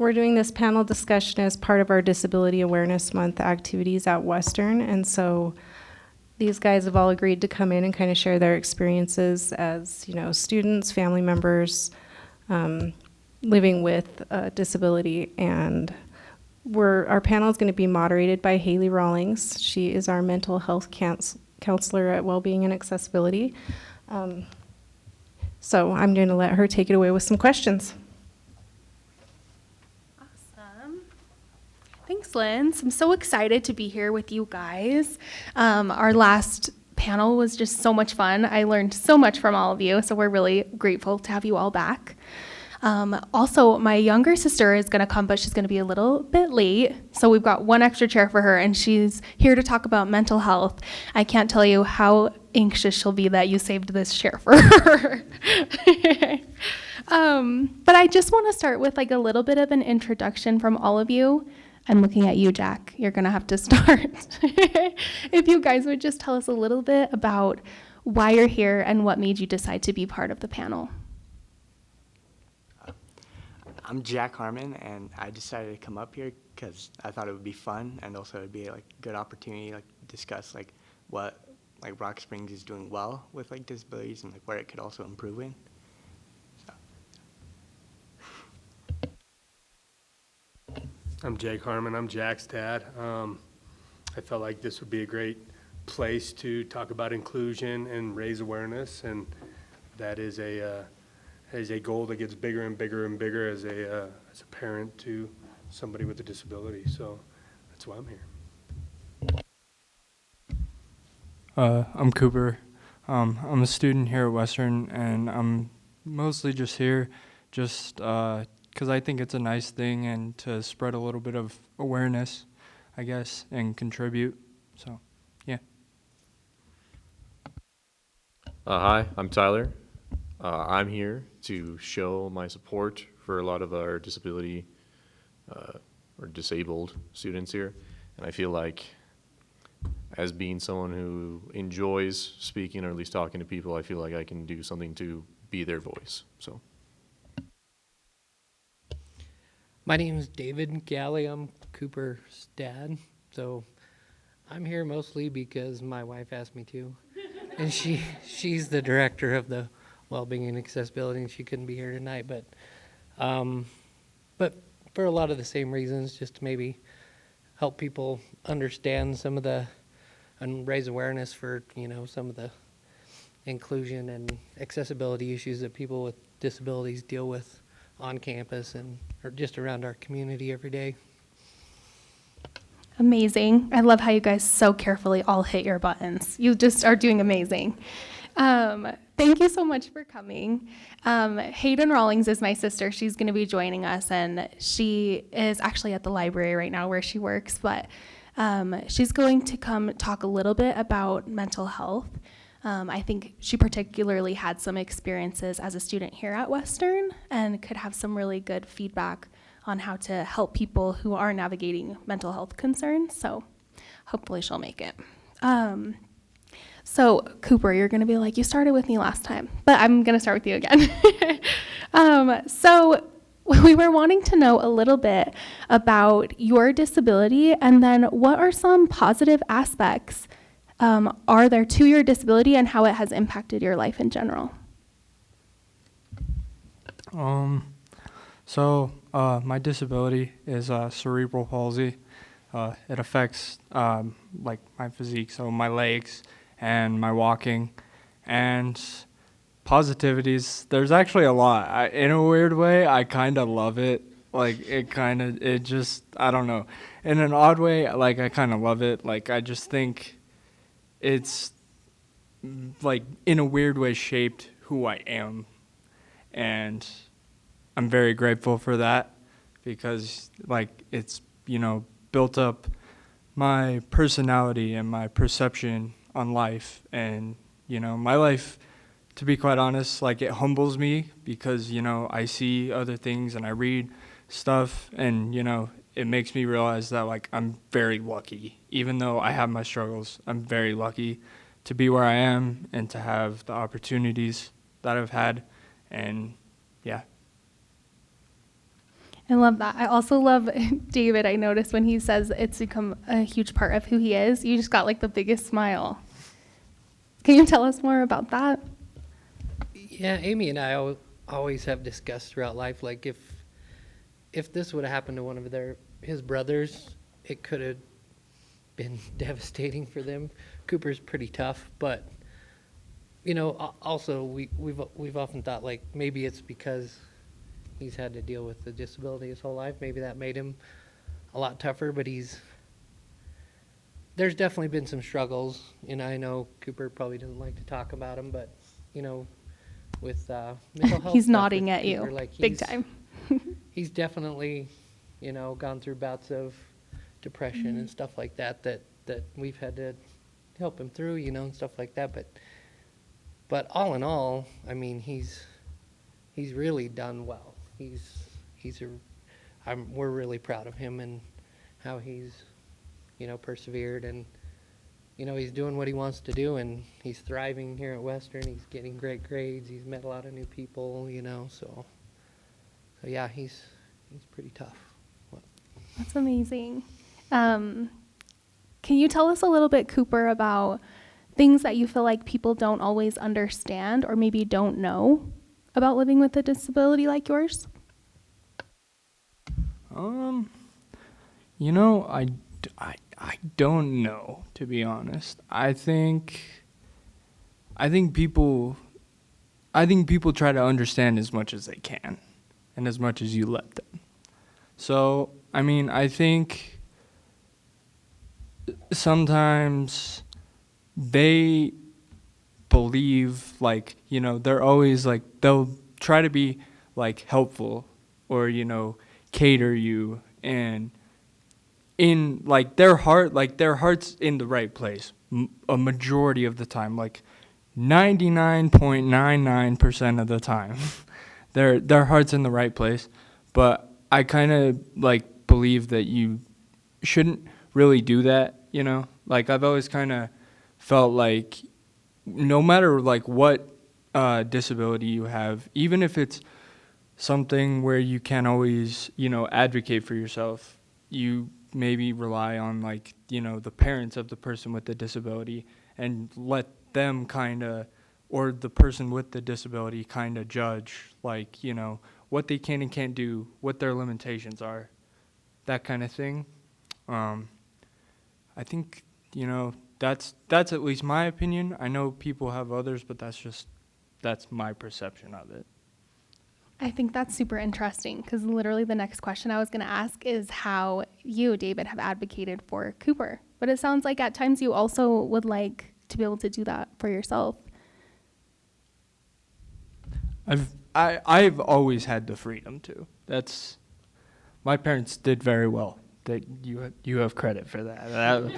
we're doing this panel discussion as part of our Disability Awareness Month activities at Western, and so these guys have all agreed to come in and kind of share their experiences as, you know, students, family members, living with a disability. And our panel is going to be moderated by Haley Rawlings. She is our mental health counselor at Wellbeing and Accessibility. So I'm going to let her take it away with some questions. Awesome. Thanks, Linz. I'm so excited to be here with you guys. Our last panel was just so much fun. I learned so much from all of you, so we're really grateful to have you all back. Also, my younger sister is going to come, but she's going to be a little bit late. So we've got one extra chair for her, and she's here to talk about mental health. I can't tell you how anxious she'll be that you saved this chair for her. But I just want to start with like a little bit of an introduction from all of you. I'm looking at you, Jack. You're going to have to start. If you guys would just tell us a little bit about why you're here and what made you decide to be part of the panel. I'm Jack Harmon, and I decided to come up here because I thought it would be fun, and also it'd be like a good opportunity to discuss like what like Rock Springs is doing well with like disabilities and like where it could also improve in. So. I'm Jake Harmon. I'm Jack's dad. I felt like this would be a great place to talk about inclusion and raise awareness, and that is a goal that gets bigger and bigger and bigger as a parent to somebody with a disability. So that's why I'm here. I'm Cooper. I'm a student here at Western, and I'm mostly just here just because I think it's a nice thing and to spread a little bit of awareness, I guess, and contribute. So, yeah. Hi, I'm Tyler. I'm here to show my support for a lot of our disability or disabled students here. And I feel like as being someone who enjoys speaking or at least talking to people, I feel like I can do something to be their voice. So. My name is David Galley. I'm Cooper's dad. So I'm here mostly because my wife asked me to. And she's the director of the Wellbeing and Accessibility, and she couldn't be here tonight. But for a lot of the same reasons, just to maybe help people understand some of the, and raise awareness for, you know, some of the inclusion and accessibility issues that people with disabilities deal with on campus and or just around our community every day. Amazing. I love how you guys so carefully all hit your buttons. You just are doing amazing. Thank you so much for coming. Hayden Rawlings is my sister. She's going to be joining us, and she is actually at the library right now where she works, but she's going to come talk a little bit about mental health. I think she particularly had some experiences as a student here at Western and could have some really good feedback on how to help people who are navigating mental health concerns. So hopefully she'll make it. So Cooper, you're going to be like, you started with me last time, but I'm going to start with you again. So we were wanting to know a little bit about your disability, and then what are some positive aspects are there to your disability and how it has impacted your life in general? My disability is cerebral palsy. It affects like my physique, so my legs and my walking, and positivities. There's actually a lot. In a weird way, I kind of love it. Like it just, I don't know. In an odd way, like I kind of love it. Like I just think it's like in a weird way shaped who I am, and I'm very grateful for that because like it's, you know, built up my personality and my perception on life. And, you know, my life, to be quite honest, like it humbles me because, you know, I see other things and I read stuff and, you know, it makes me realize that like I'm very lucky. Even though I have my struggles, I'm very lucky to be where I am and to have the opportunities that I've had. And yeah. I love that. I also love David. I noticed when he says it's become a huge part of who he is, you just got like the biggest smile. Can you tell us more about that? Yeah, Amy and I always have discussed throughout life, like if this would have happened to one of his brothers, it could have been devastating for them. Cooper's pretty tough, but also we've often thought like maybe it's because he's had to deal with the disability his whole life. Maybe that made him a lot tougher, but there's definitely been some struggles, and I know Cooper probably doesn't like to talk about them, but with mental health He's stuff nodding with at you, Cooper, like big time. he's definitely gone through bouts of depression and stuff like that we've had to help him through, and stuff like that, but all in all, I mean, he's really done well. We're really proud of him and how he's persevered, and he's doing what he wants to do, and he's thriving here at Western. He's getting great grades. He's met a lot of new people, so yeah, he's pretty tough. That's amazing. Can you tell us a little bit, Cooper, about things that you feel like people don't always understand or maybe don't know about living with a disability like yours? I don't know, to be honest. I think people try to understand as much as they can and as much as you let them. So, I mean, I think sometimes they believe, like, they're always like, they'll try to be like helpful or, cater you, and in like their heart's in the right place a majority of the time, like 99.99% of the time. their heart's in the right place, but I kind of like believe that you shouldn't really do that, like I've always kind of felt like no matter like what disability you have, even if it's something where you can't always advocate for yourself, you maybe rely on like the parents of the person with the disability and let them or the person with the disability kind of judge like what they can and can't do, what their limitations are, that kind of thing. I think that's at least my opinion. I know people have others, but that's my perception of it. I think that's super interesting because literally the next question I was going to ask is how you, David, have advocated for Cooper. But it sounds like at times you also would like to be able to do that for yourself. I've always had the freedom to. My parents did very well. That you have credit for that.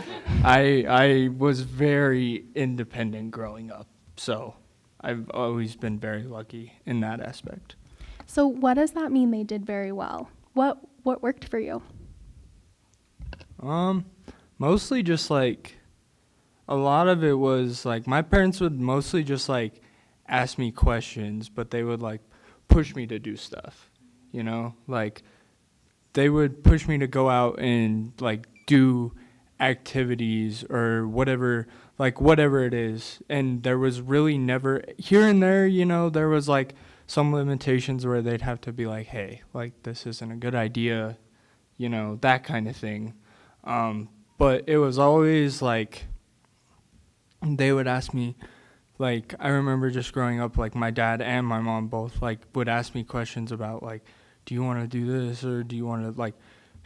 I was very independent growing up, so I've always been very lucky in that aspect. So what does that mean they did very well? What worked for you? Mostly just like a lot of it was like my parents would mostly just like ask me questions, but they would like push me to do stuff, like they would push me to go out and like do activities or whatever it is. And there was really never here and there, there was like some limitations where they'd have to be like, hey, like this isn't a good idea, that kind of thing. But it was always like they would ask me, like I remember just growing up, like my dad and my mom both like would ask me questions about like, do you want to do this or do you want to like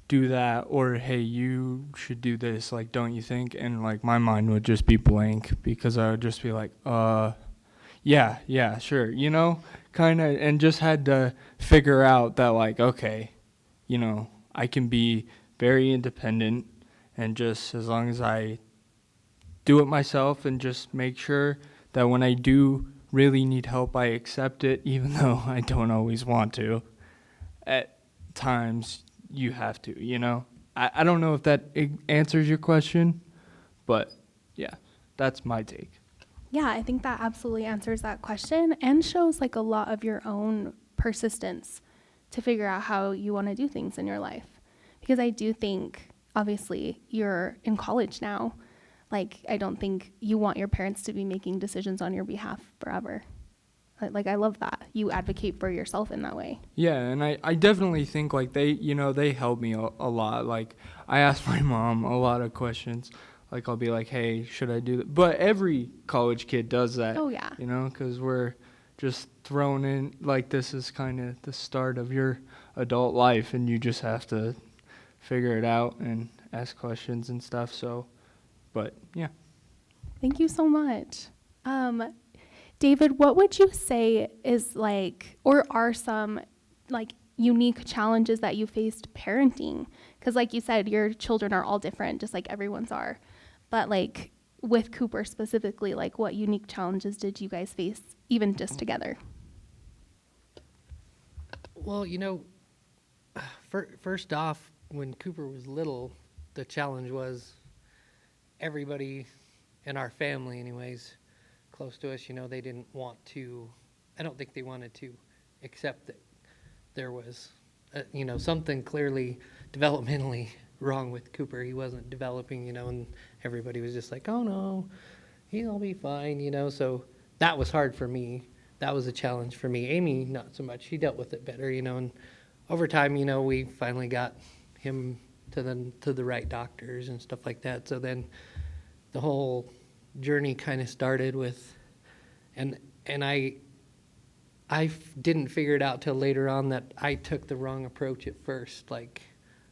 do that, or hey, you should do this, like don't you think? And like my mind would just be blank because I would just be like, yeah, sure, kind of, and just had to figure out that like, okay, I can be very independent, and just as long as I do it myself and just make sure that when I do really need help, I accept it, even though I don't always want to. At times, you have to, I don't know if that answers your question, but yeah, that's my take. Yeah, I think that absolutely answers that question and shows like a lot of your own persistence to figure out how you want to do things in your life. Because I do think, obviously, you're in college now. Like, I don't think you want your parents to be making decisions on your behalf forever. Like, I love that. You advocate for yourself in that way. Yeah, and I definitely think, like, they help me a lot. Like, I ask my mom a lot of questions. Like, I'll be like, hey, should I do that? But every college kid does that. Oh, yeah. Because we're just thrown in, like, this is kind of the start of your adult life, and you just have to figure it out and ask questions and stuff. So, but, yeah. Thank you so much. David, what would you say is like, or are some like unique challenges that you faced parenting? Because like you said, your children are all different, just like everyone's are. But like with Cooper specifically, like what unique challenges did you guys face even just together? Well, first off, when Cooper was little, the challenge was everybody in our family anyways, close to us, they didn't want to, I don't think they wanted to accept that there was, something clearly developmentally wrong with Cooper. He wasn't developing, and everybody was just like, oh no, he'll be fine, so that was hard for me. That was a challenge for me. Amy, not so much. She dealt with it better, and over time, we finally got him to the right doctors and stuff like that. So then the whole journey kind of started with, and I didn't figure it out till later on that I took the wrong approach at first. Like,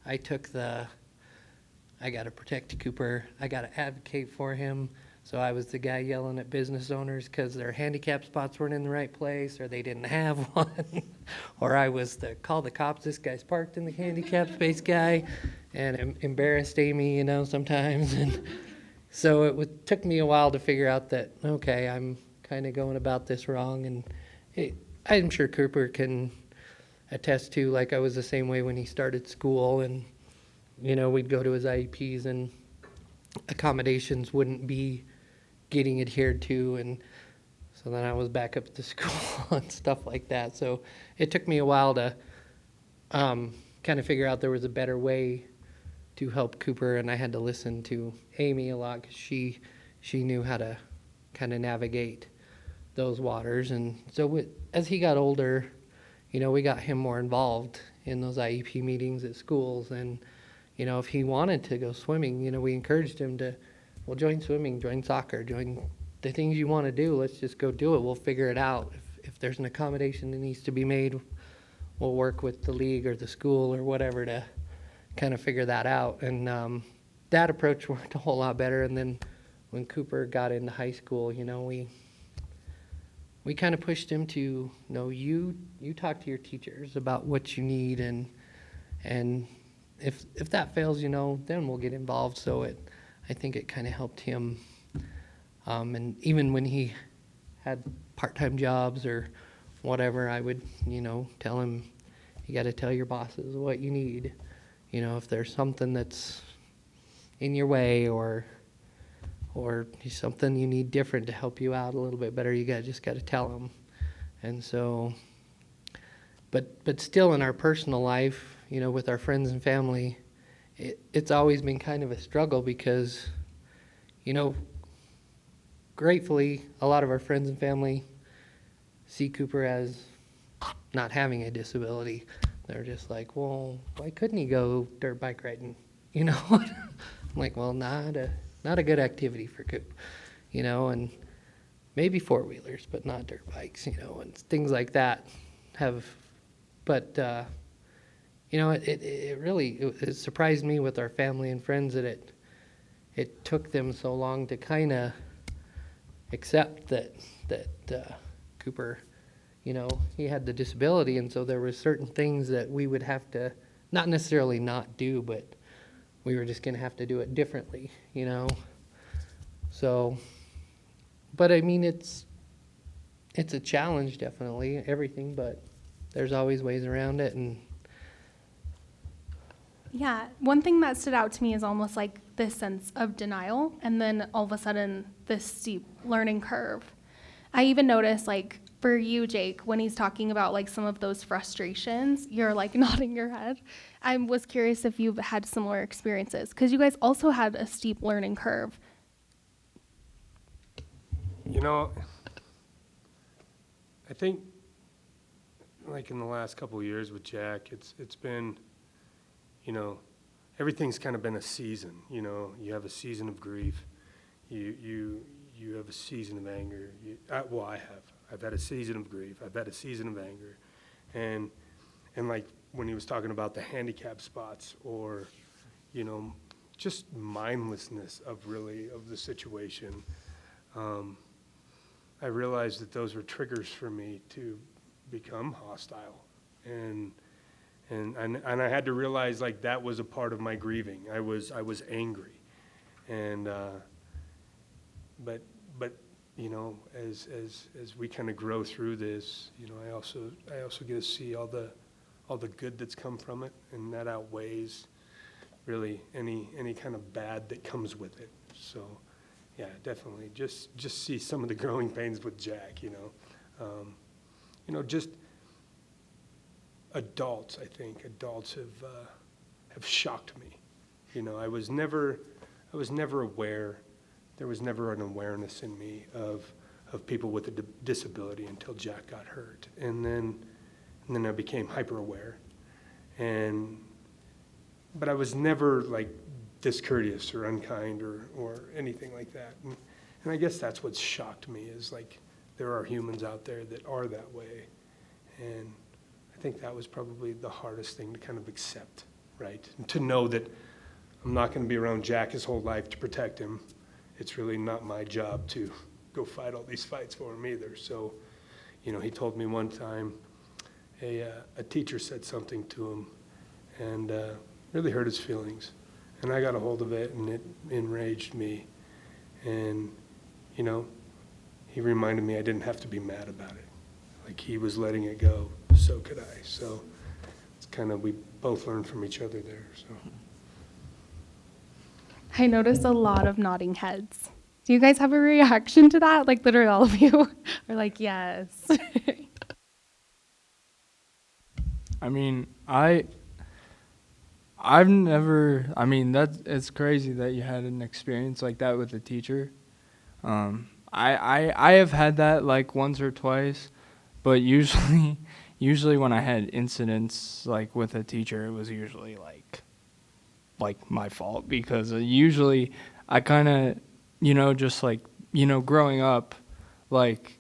I took I got to protect Cooper, I got to advocate for him. So I was the guy yelling at business owners because their handicap spots weren't in the right place or they didn't have one. Or I was the call the cops, this guy's parked in the handicap space guy, and embarrassed Amy, sometimes. And so took me a while to figure out that, okay, I'm kind of going about this wrong. And I'm sure Cooper can attest to, like, I was the same way when he started school. And, we'd go to his IEPs and accommodations wouldn't be getting adhered to. And so then I was back up at the school and stuff like that. So it took me a while to kind of figure out there was a better way to help Cooper, and I had to listen to Amy a lot because she knew how to kind of navigate those waters. And so as he got older, we got him more involved in those IEP meetings at schools. And, if he wanted to go swimming, we encouraged him to, well, join swimming, join soccer, join the things you want to do. Let's just go do it. We'll figure it out. If there's an accommodation that needs to be made, we'll work with the league or the school or whatever to kind of figure that out. And that approach worked a whole lot better. And then when Cooper got into high school, we kind of pushed him to, you talk to your teachers about what you need, and if that fails, then we'll get involved. So I think it kind of helped him. And even when he had part-time jobs or whatever, I would, tell him, you got to tell your bosses what you need. If there's something that's in your way or something you need different to help you out a little bit better, you just got to tell them. And so, but still in our personal life, with our friends and family, it's always been kind of a struggle because, gratefully, a lot of our friends and family see Cooper as not having a disability. They're just like, well, why couldn't he go dirt bike riding? I'm like, well, not a good activity for Coop, and maybe four-wheelers, but not dirt bikes, and things like that but it really surprised me with our family and friends that it took them so long to kind of accept that Cooper, he had the disability, and so there were certain things that we would have to not necessarily not do, but we were just going to have to do it differently, So, but I mean, it's a challenge, definitely, everything, but there's always ways around it. And Yeah, one thing that stood out to me is almost like this sense of denial, and then all of a sudden this steep learning curve. I even noticed, like, for you, Jake, when he's talking about like some of those frustrations, you're like nodding your head. I was curious if you've had similar experiences, because you guys also had a steep learning curve. You know, I think like in the last couple of years with Jack, it's been, you know, everything's kind of been a season. You know, you have a season of grief, you have a season of anger. Well, I've had a season of grief. I've had a season of anger, and like when he was talking about the handicap spots, or, you know, just mindlessness of the situation. I realized that those were triggers for me to become hostile, and I had to realize like that was a part of my grieving. I was angry, and but you know, as we kind of grow through this, you know, I also get to see all the good that's come from it, and that outweighs really any kind of bad that comes with it. So. Yeah, definitely. Just see some of the growing pains with Jack. You know, just adults. I think adults have shocked me. You know, I was never aware. There was never an awareness in me of people with a disability until Jack got hurt, and then I became hyper aware, but I was never like discourteous or unkind or anything like that. And I guess that's what's shocked me, is like there are humans out there that are that way. And I think that was probably the hardest thing to kind of accept, right? And to know that I'm not going to be around Jack his whole life to protect him. It's really not my job to go fight all these fights for him either. So, you know, he told me one time a teacher said something to him and really hurt his feelings. And I got a hold of it, and it enraged me. And, you know, he reminded me I didn't have to be mad about it. Like he was letting it go, so could I. So it's kind of, we both learned from each other there. So I noticed a lot of nodding heads. Do you guys have a reaction to that? Like literally all of you are like, yes. I mean, I've never, I mean, it's crazy that you had an experience like that with a teacher. I have had that like once or twice, but usually when I had incidents like with a teacher, it was usually like my fault, because usually I kind of, you know, just like, you know, growing up, like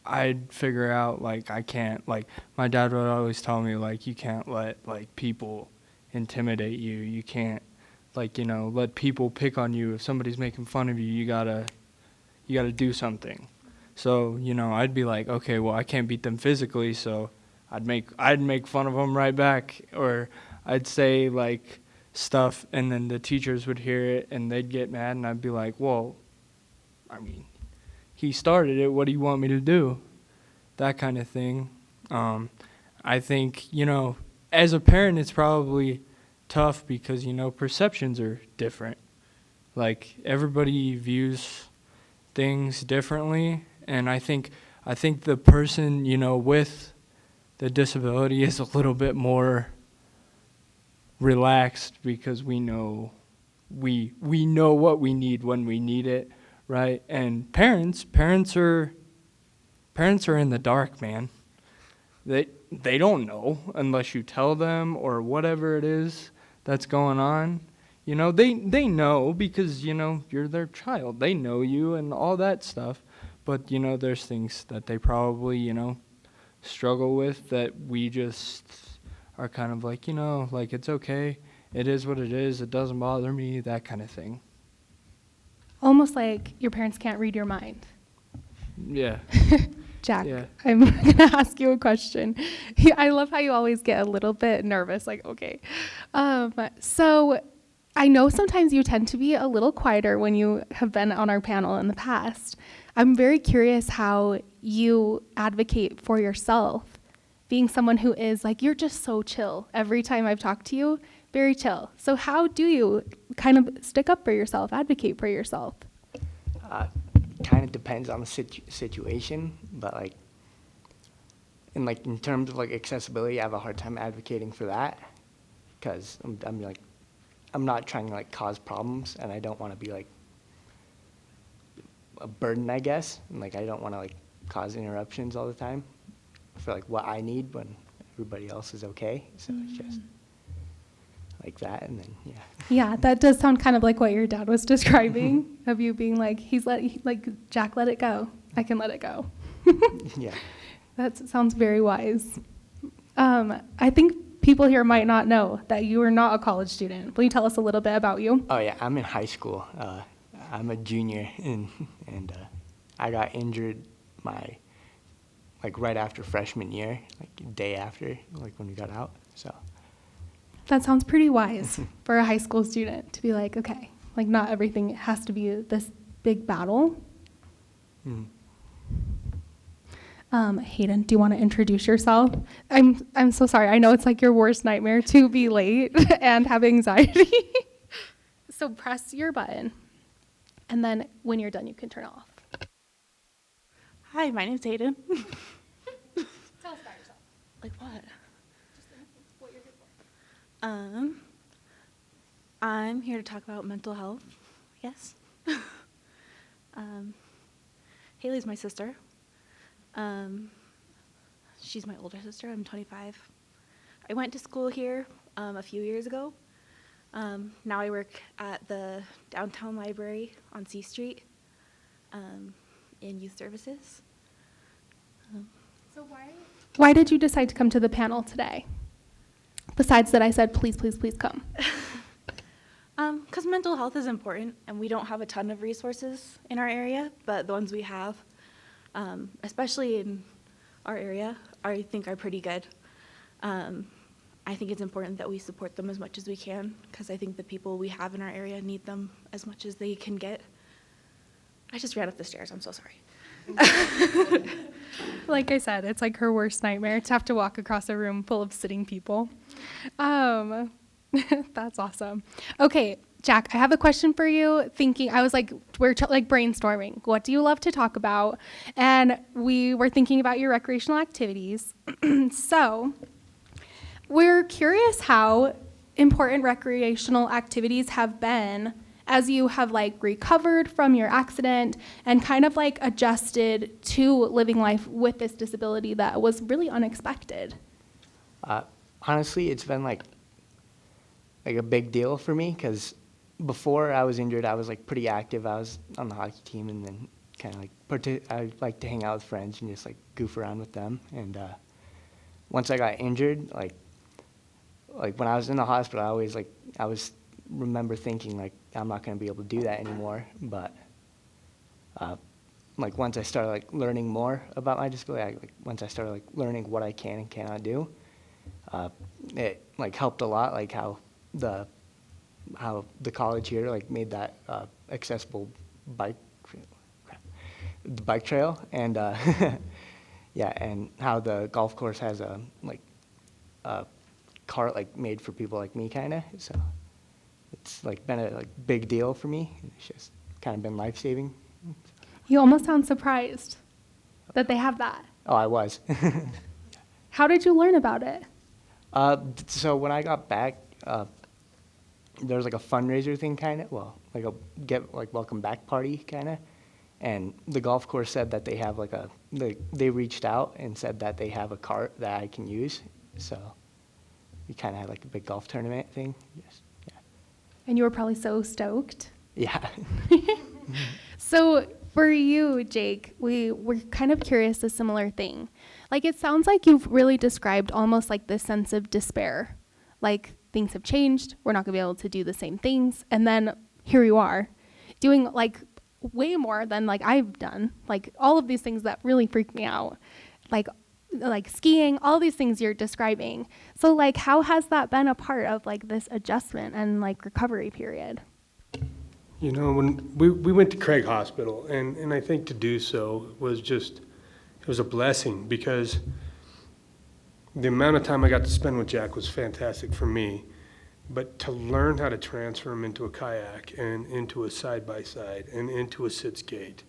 I'd figure out like I can't, like my dad would always tell me like you can't let like people intimidate you. You can't, like, you know, let people pick on you. If somebody's making fun of you, you gotta do something. So, you know, I'd be like, okay, well, I can't beat them physically, so I'd make fun of them right back, or I'd say like stuff, and then the teachers would hear it and they'd get mad, and I'd be like, well, I mean, he started it. What do you want me to do? That kind of thing. I think, you know, as a parent, it's probably tough because, you know, perceptions are different. Like, everybody views things differently, and I think the person, you know, with the disability is a little bit more relaxed, because we know what we need when we need it, right? And parents are in the dark, man. They don't know unless you tell them, or whatever it is that's going on. You know, they know because, you know, you're their child. They know you and all that stuff. But, you know, there's things that they probably, you know, struggle with that we just are kind of like, you know, like, it's okay. It is what it is. It doesn't bother me, that kind of thing. Almost like your parents can't read your mind. Yeah. Jack, Yeah. I'm going to ask you a question. I love how you always get a little bit nervous, like, okay. So I know sometimes you tend to be a little quieter when you have been on our panel in the past. I'm very curious how you advocate for yourself, being someone who is like, you're just so chill. Every time I've talked to you, very chill. So how do you kind of stick up for yourself, advocate for yourself? Kind of depends on the situation, but like And like in terms of like accessibility, I have a hard time advocating for that because I'm not trying to like cause problems, and I don't want to be like a burden, I guess. And like I don't want to like cause interruptions all the time for like what I need when everybody else is okay. So it's just like that, and then yeah. Yeah, that does sound kind of like what your dad was describing of you being like, Jack, let it go. I can let it go. Yeah. That sounds very wise. I think people here might not know that you are not a college student. Will you tell us a little bit about you? Oh yeah, I'm in high school. I'm a junior, and I got injured right after freshman year, like day after, like when we got out. So That sounds pretty wise for a high school student to be like, okay, like not everything has to be this big battle. Hayden, do you want to introduce yourself? I'm so sorry. I know it's like your worst nightmare to be late and have anxiety. So press your button, and then when you're done, you can turn it off. Hi, my name's Hayden. Tell us about yourself. Like what? Just what you're here for. I'm here to talk about mental health, I guess. Haley's my sister. She's my older sister. I'm 25. I went to school here a few years ago. Now I work at the downtown library on C Street in youth services. So why did you decide to come to the panel today? Besides that I said, please, please, please come. Because mental health is important, and we don't have a ton of resources in our area, but the ones we have, especially in our area, I think are pretty good. I think it's important that we support them as much as we can, because I think the people we have in our area need them as much as they can get. I just ran up the stairs. I'm so sorry. Like I said, it's like her worst nightmare to have to walk across a room full of sitting people. That's awesome. Okay, Jack, I have a question for you. I was like, we're brainstorming. What do you love to talk about? And we were thinking about your recreational activities. So we're curious how important recreational activities have been as you have like recovered from your accident and kind of like adjusted to living life with this disability that was really unexpected. Honestly, it's been like a big deal for me, because before I was injured, I was like pretty active. I was on the hockey team, and then kind of like I like to hang out with friends and just like goof around with them. And once I got injured, like when I was in the hospital, I was remember thinking like I'm not going to be able to do that anymore. But like once I started like learning more about my disability, once I started like learning what I can and cannot do, it like helped a lot. Like how the college here like made that accessible bike trail, and yeah, and how the golf course has a cart like made for people like me, kind of. So it's like been a big deal for me. It's just kind of been life-saving. You almost sound surprised that they have that. Oh, I was. How did you learn about it? So when I got back, there was like a fundraiser thing, kind of. Well, like a welcome back party, kind of. And the golf course said that they have they reached out and said that they have a cart that I can use. So we kind of had like a big golf tournament thing. Yes. Yeah. And you were probably so stoked. Yeah. So for you, Jake, we're kind of curious a similar thing. Like it sounds like you've really described almost like this sense of despair. Like things have changed, we're not gonna be able to do the same things. And then here you are doing like way more than like I've done. Like all of these things that really freak me out. Like skiing, all these things you're describing. So like how has that been a part of like this adjustment and like recovery period? You know, when we went to Craig Hospital, and I think to do so was just, it was a blessing, because the amount of time I got to spend with Jack was fantastic for me. But to learn how to transfer him into a kayak and into a side-by-side and into a sit skate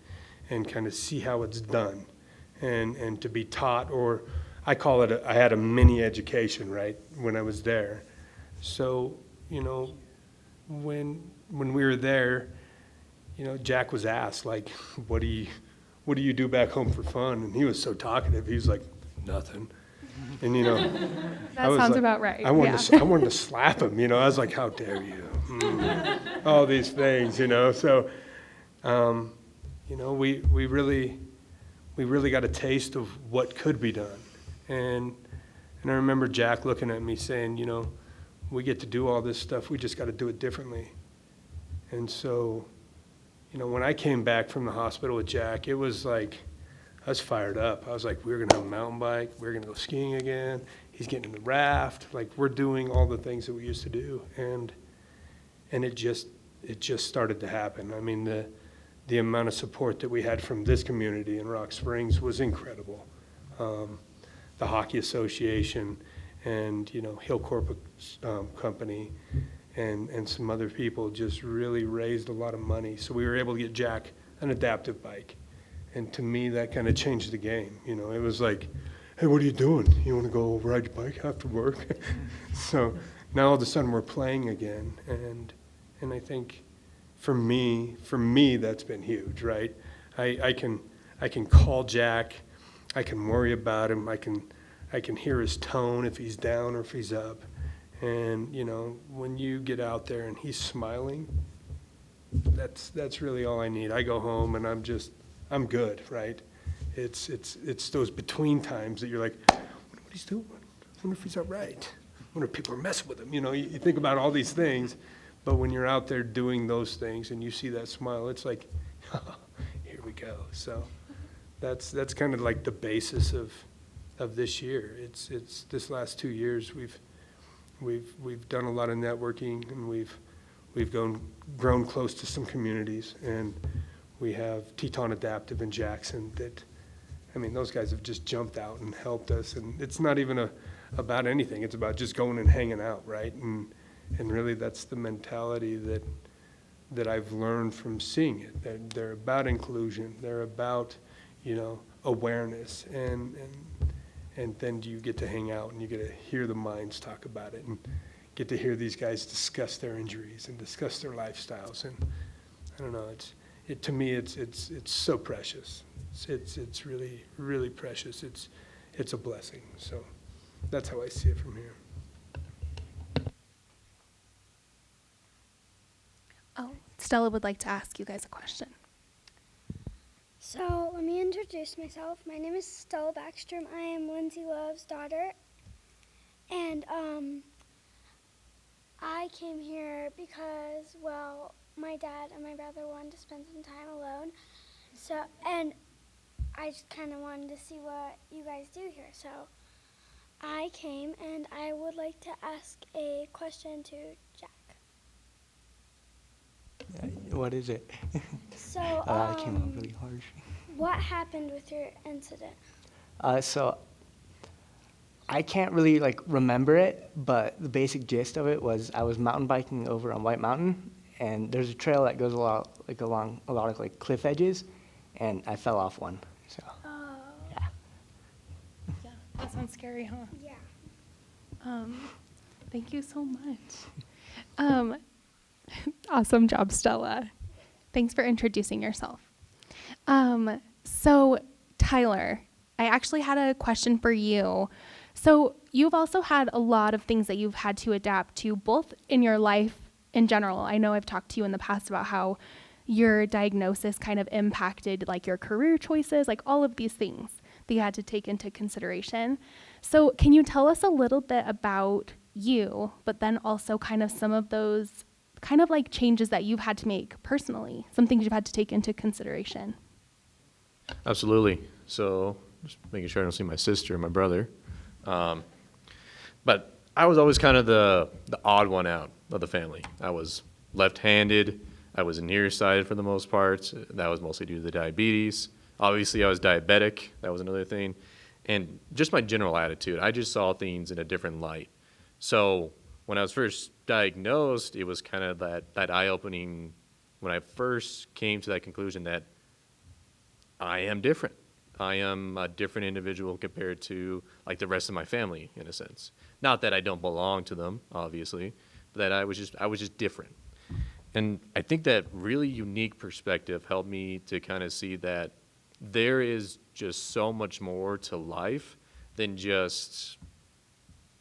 and kind of see how it's done, and to be taught, or I call it, I had a mini education, right, when I was there. So, you know, when we were there, you know, Jack was asked, like, what do you do back home for fun? And he was so talkative. He was like, nothing. And, you know, That I was sounds like, about right. I wanted, yeah. I wanted to slap him, you know. I was like, how dare you? All these things, you know. So, you know, we really got a taste of what could be done. And I remember Jack looking at me saying, you know, we get to do all this stuff. We just got to do it differently. And so, you know, when I came back from the hospital with Jack, it was like, I was fired up. I was like, we're going to have a mountain bike. We're going to go skiing again. He's getting in the raft. Like, we're doing all the things that we used to do. And it just started to happen. I mean, the amount of support that we had from this community in Rock Springs was incredible. The Hockey Association and, you know, Hill Corp Company and some other people just really raised a lot of money. So we were able to get Jack an adaptive bike. And to me, that kind of changed the game. You know, it was like, hey, what are you doing? You want to go ride your bike after work? So now all of a sudden we're playing again. And I think for me, that's been huge, right? I can call Jack. I can worry about him. I can hear his tone if he's down or if he's up. And, you know, when you get out there and he's smiling, that's really all I need. I go home and I'm good, right? It's those between times that you're like, I wonder what he's doing. I wonder if he's all right. I wonder if people are messing with him. You know, you think about all these things, but when you're out there doing those things and you see that smile, it's like, oh, here we go. So that's kind of like the basis of this year. It's this last 2 years we've done a lot of networking, and we've grown close to some communities, and we have Teton Adaptive in Jackson that, I mean, those guys have just jumped out and helped us. And it's not even about anything. It's about just going and hanging out, right? And really that's the mentality that I've learned from seeing it. They're about inclusion. They're about, you know, awareness. And then you get to hang out and you get to hear the minds talk about it and get to hear these guys discuss their injuries and discuss their lifestyles. And I don't know, to me, it's so precious. It's really, really precious. It's a blessing. So that's how I see it from here. Oh, Stella would like to ask you guys a question. So let me introduce myself. My name is Stella Backstrom. I am Lindsay Love's daughter. And I came here because, well, my dad and my brother wanted to spend some time alone. So, and I just kind of wanted to see what you guys do here. So I came, and I would like to ask a question to Jack. What is it? So, That came out really harsh. what happened with your incident? So I can't really like remember it, but the basic gist of it was I was mountain biking over on White Mountain, and there's a trail that goes along a lot of like cliff edges, and I fell off one. So Oh, yeah. Yeah, that sounds scary, huh? yeah. Thank you so much. Awesome job, Stella. Thanks for introducing yourself. So, Tyler, I actually had a question for you. So, you've also had a lot of things that you've had to adapt to, both in your life in general. I know I've talked to you in the past about how your diagnosis kind of impacted like your career choices, like all of these things that you had to take into consideration. So, can you tell us a little bit about you, but then also kind of some of those kind of like changes that you've had to make personally, some things you've had to take into consideration? Absolutely. So just making sure I don't see my sister and my brother. But I was always kind of the odd one out of the family. I was left-handed. I was nearsighted for the most part. That was mostly due to the diabetes. Obviously, I was diabetic. That was another thing. And just my general attitude. I just saw things in a different light. So when I was first diagnosed, it was kind of that eye-opening when I first came to that conclusion that I am different. I am a different individual compared to like the rest of my family in a sense. Not that I don't belong to them, obviously, but that I was just different. And I think that really unique perspective helped me to kind of see that there is just so much more to life than just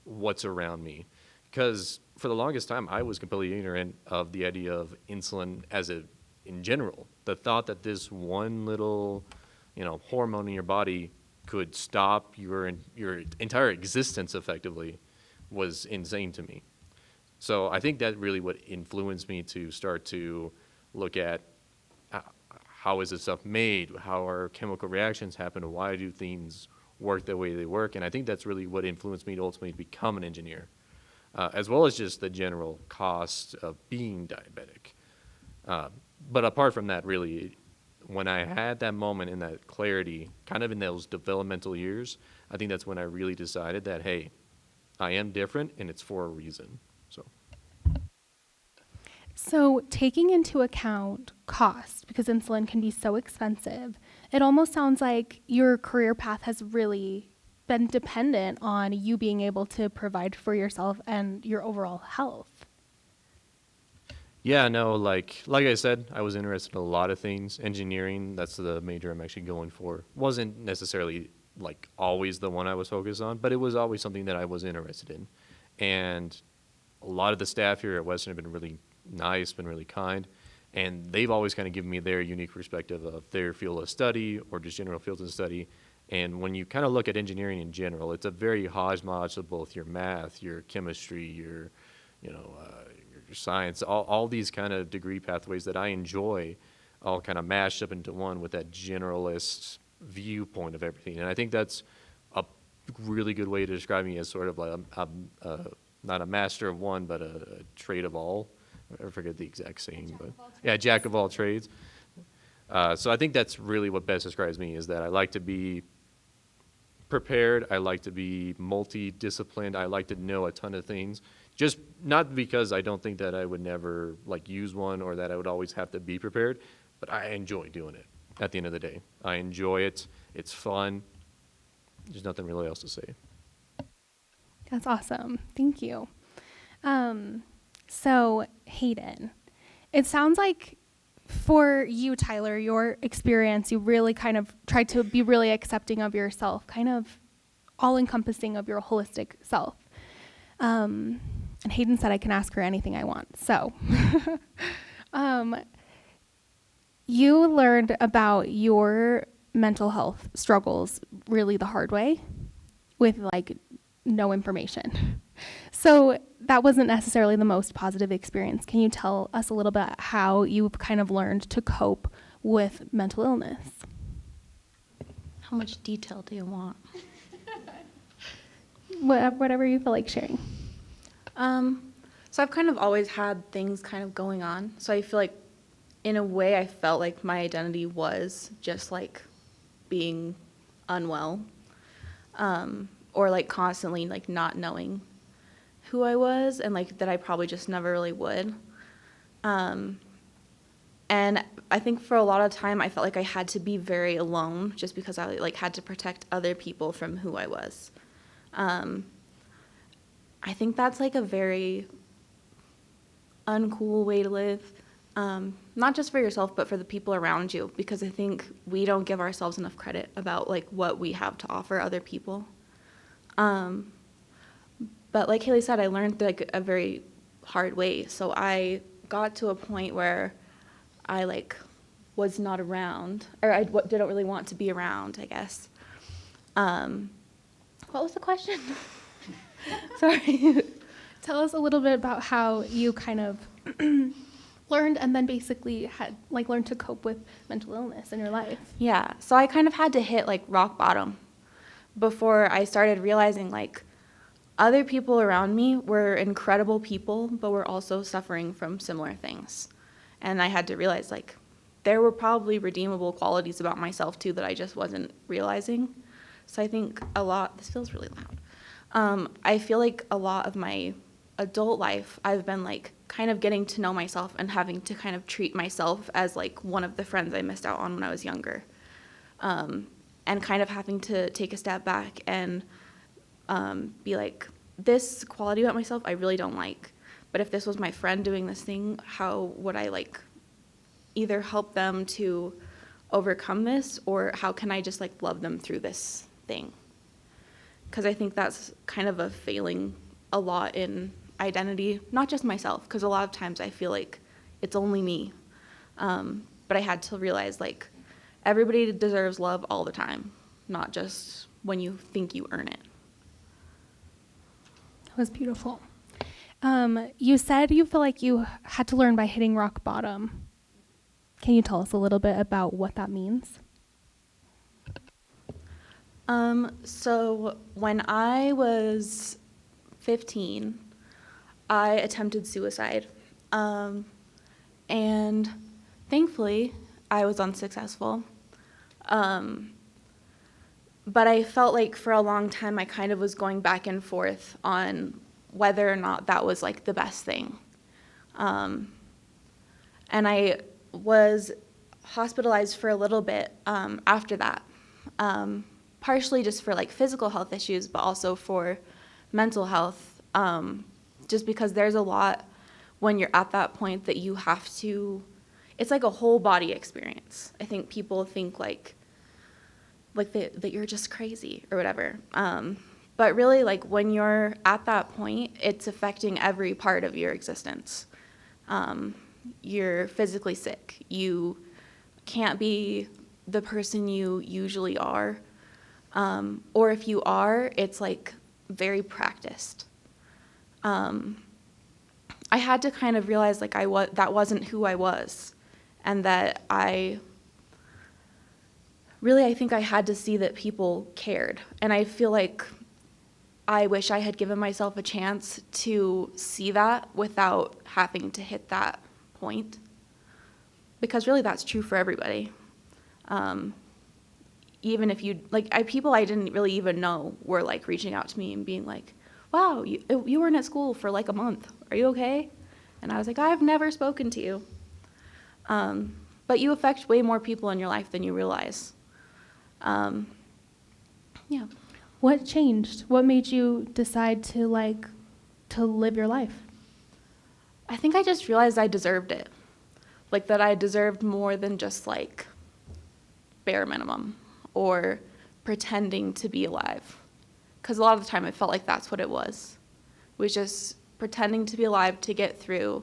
what's around me. Because for the longest time, I was completely ignorant of the idea of insulin in general. The thought that this one little, hormone in your body could stop your entire existence effectively was insane to me. So I think that really what influenced me to start to look at how is this stuff made, how are chemical reactions happen, why do things work the way they work, and I think that's really what influenced me to ultimately become an engineer, as well as just the general cost of being diabetic. But apart from that, really, when I had that moment and that clarity, kind of in those developmental years, I think that's when I really decided that, hey, I am different and it's for a reason. So, taking into account cost, because insulin can be so expensive, it almost sounds like your career path has really been dependent on you being able to provide for yourself and your overall health. Yeah, no, like I said, I was interested in a lot of things. Engineering, that's the major I'm actually going for. Wasn't necessarily like always the one I was focused on, but it was always something that I was interested in. And a lot of the staff here at Western have been really nice, been really kind, and they've always kind of given me their unique perspective of their field of study or just general fields of study. And when you kind of look at engineering in general, it's a very hodgepodge of both your math, your chemistry, your science, all these kind of degree pathways that I enjoy, all kind of mashed up into one with that generalist viewpoint of everything. And I think that's a really good way to describe me, as sort of like not a master of one, but a trade of all. I forget the exact saying, but yeah, jack of all trades. So I think that's really what best describes me, is that I like to be prepared. I like to be multidisciplined. I like to know a ton of things. Just not because I don't think that I would never like use one or that I would always have to be prepared, but I enjoy doing it at the end of the day. I enjoy it. It's fun. There's nothing really else to say. That's awesome. Thank you. So, Hayden, it sounds like for you, Tyler, your experience, you really kind of tried to be really accepting of yourself, kind of all-encompassing of your holistic self. And Hayden said I can ask her anything I want. So, you learned about your mental health struggles really the hard way with like no information. So that wasn't necessarily the most positive experience. Can you tell us a little bit how you've kind of learned to cope with mental illness? How much detail do you want? Whatever you feel like sharing. So I've kind of always had things kind of going on. So I feel like in a way I felt like my identity was just like being unwell, or like constantly like not knowing who I was, and like that I probably just never really would. And I think for a lot of time I felt like I had to be very alone just because I like had to protect other people from who I was. I think that's like a very uncool way to live, not just for yourself but for the people around you, because I think we don't give ourselves enough credit about like what we have to offer other people. But like Haley said, I learned like a very hard way. So I got to a point where I like was not around, or I didn't really want to be around, I guess. What was the question? Sorry. Tell us a little bit about how you kind of learned and then basically had like learned to cope with mental illness in your life. Yeah, so I kind of had to hit like rock bottom before I started realizing like other people around me were incredible people, but were also suffering from similar things. And I had to realize like there were probably redeemable qualities about myself too that I just wasn't realizing. So I think this feels really loud. I feel like a lot of my adult life, I've been like kind of getting to know myself and having to kind of treat myself as like one of the friends I missed out on when I was younger. and kind of having to take a step back and be like, this quality about myself I really don't like. But if this was my friend doing this thing, how would I like either help them to overcome this, or how can I just like love them through this thing? Because I think that's kind of a failing a lot in identity, not just myself, because a lot of times I feel like it's only me. But I had to realize like everybody deserves love all the time, not just when you think you earn it. That was beautiful. You said you feel like you had to learn by hitting rock bottom. Can you tell us a little bit about what that means? So when I was 15, I attempted suicide. And thankfully, I was unsuccessful. But I felt like for a long time, I kind of was going back and forth on whether or not that was like the best thing. And I was hospitalized for a little bit after that, partially just for like physical health issues, but also for mental health, just because there's a lot when you're at that point that you have to, it's like a whole body experience. I think people think like that you're just crazy or whatever. But really, like when you're at that point, it's affecting every part of your existence. You're physically sick. You can't be the person you usually are. Or if you are, it's like very practiced. I had to kind of realize like that wasn't who I was, and that I think I had to see that people cared. And I feel like I wish I had given myself a chance to see that without having to hit that point. Because really that's true for everybody. Even if you, like, people I didn't really even know were like reaching out to me and being like, wow, you weren't at school for like a month. Are you okay? And I was like, I've never spoken to you. But you affect way more people in your life than you realize. Yeah. What changed? What made you decide to live your life? I think I just realized I deserved it. Like that I deserved more than just like bare minimum or pretending to be alive. Because a lot of the time I felt like that's what it was. It was just pretending to be alive to get through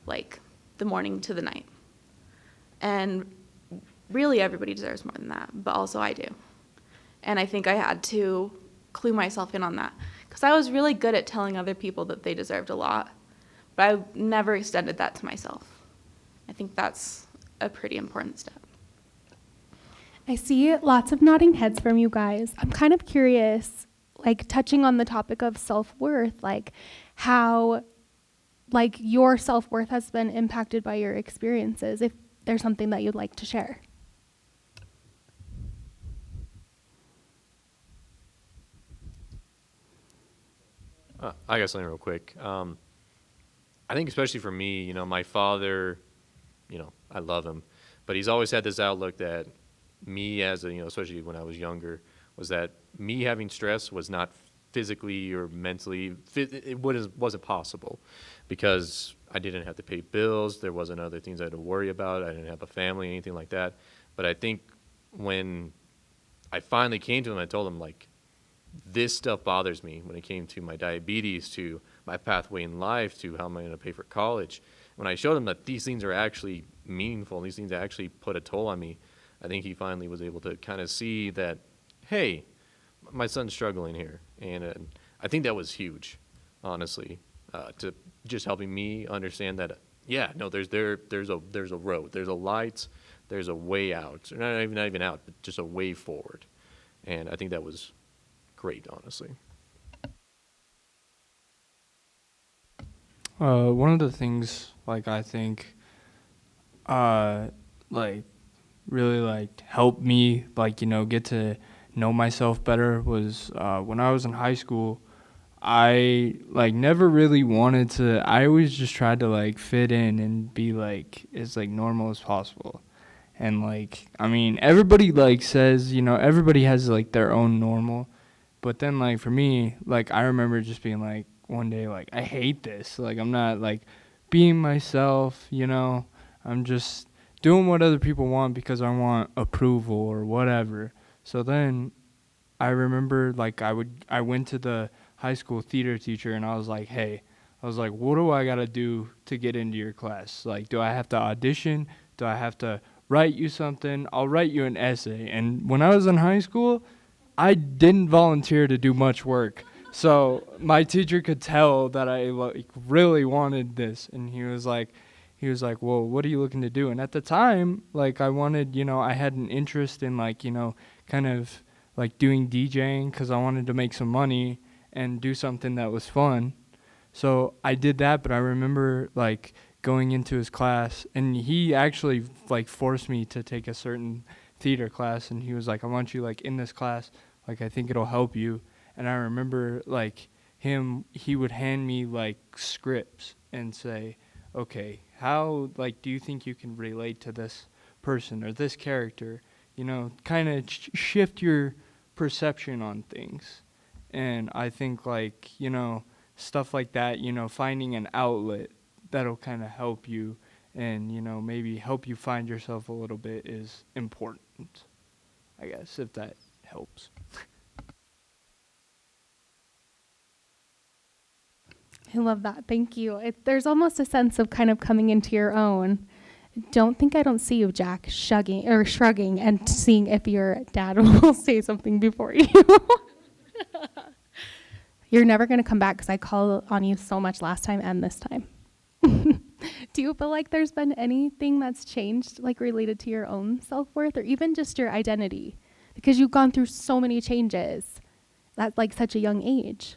like the morning to the night. And really everybody deserves more than that, but also I do. And I think I had to clue myself in on that. Because I was really good at telling other people that they deserved a lot, but I never extended that to myself. I think that's a pretty important step. I see lots of nodding heads from you guys. I'm kind of curious, like touching on the topic of self-worth, like how like your self-worth has been impacted by your experiences, if there's something that you'd like to share. I got something real quick. I think especially for me, my father, I love him, but he's always had this outlook that me as especially when I was younger, was that me having stress was not physically or mentally, it wasn't possible because I didn't have to pay bills. There wasn't other things I had to worry about. I didn't have a family, anything like that. But I think when I finally came to him, I told him like, this stuff bothers me when it came to my diabetes, to my pathway in life, to how am I going to pay for college. When I showed him that these things are actually meaningful, and these things actually put a toll on me, I think he finally was able to kind of see that, hey, my son's struggling here. And I think that was huge, honestly, to just helping me understand that, yeah, no, there's a road, there's a light, there's a way out, not even out, but just a way forward. And I think that was great, honestly. One of the things, like, I think, like, really, like, helped me, like, get to know myself better was when I was in high school. I, like, never really wanted to, I always just tried to, like, fit in and be, like, as, like, normal as possible. And like, I mean, everybody like says, you know, everybody has like their own normal. But then like for me, like I remember just being like one day like I hate this. Like I'm not like being myself, you know. I'm just doing what other people want because I want approval or whatever. So then I remember like I went to the high school theater teacher and I was like, "Hey, I was like, what do I got to do to get into your class? Like, do I have to audition? Do I have to write you something? I'll write you an essay." And when I was in high school, I didn't volunteer to do much work. So my teacher could tell that I like really wanted this, and he was like, "Well, what are you looking to do?" And at the time, like I wanted, you know, I had an interest in like, you know, kind of like doing DJing because I wanted to make some money and do something that was fun. So I did that, but I remember like going into his class, and he actually like forced me to take a certain theater class, and he was like, "I want you like in this class, like I think it'll help you." And I remember like he would hand me like scripts and say, "Okay, how like do you think you can relate to this person or this character?" You know, kind of shift your perception on things. And I think like, you know, stuff like that, you know, finding an outlet that'll kind of help you and, you know, maybe help you find yourself a little bit is important, I guess, if that helps. I love that. Thank you. There's almost a sense of kind of coming into your own. I don't see you, Jack, shrugging and seeing if your dad will say something before you. You're never going to come back because I called on you so much last time and this time. Do you feel like there's been anything that's changed, like related to your own self-worth or even just your identity? Because you've gone through so many changes at like such a young age.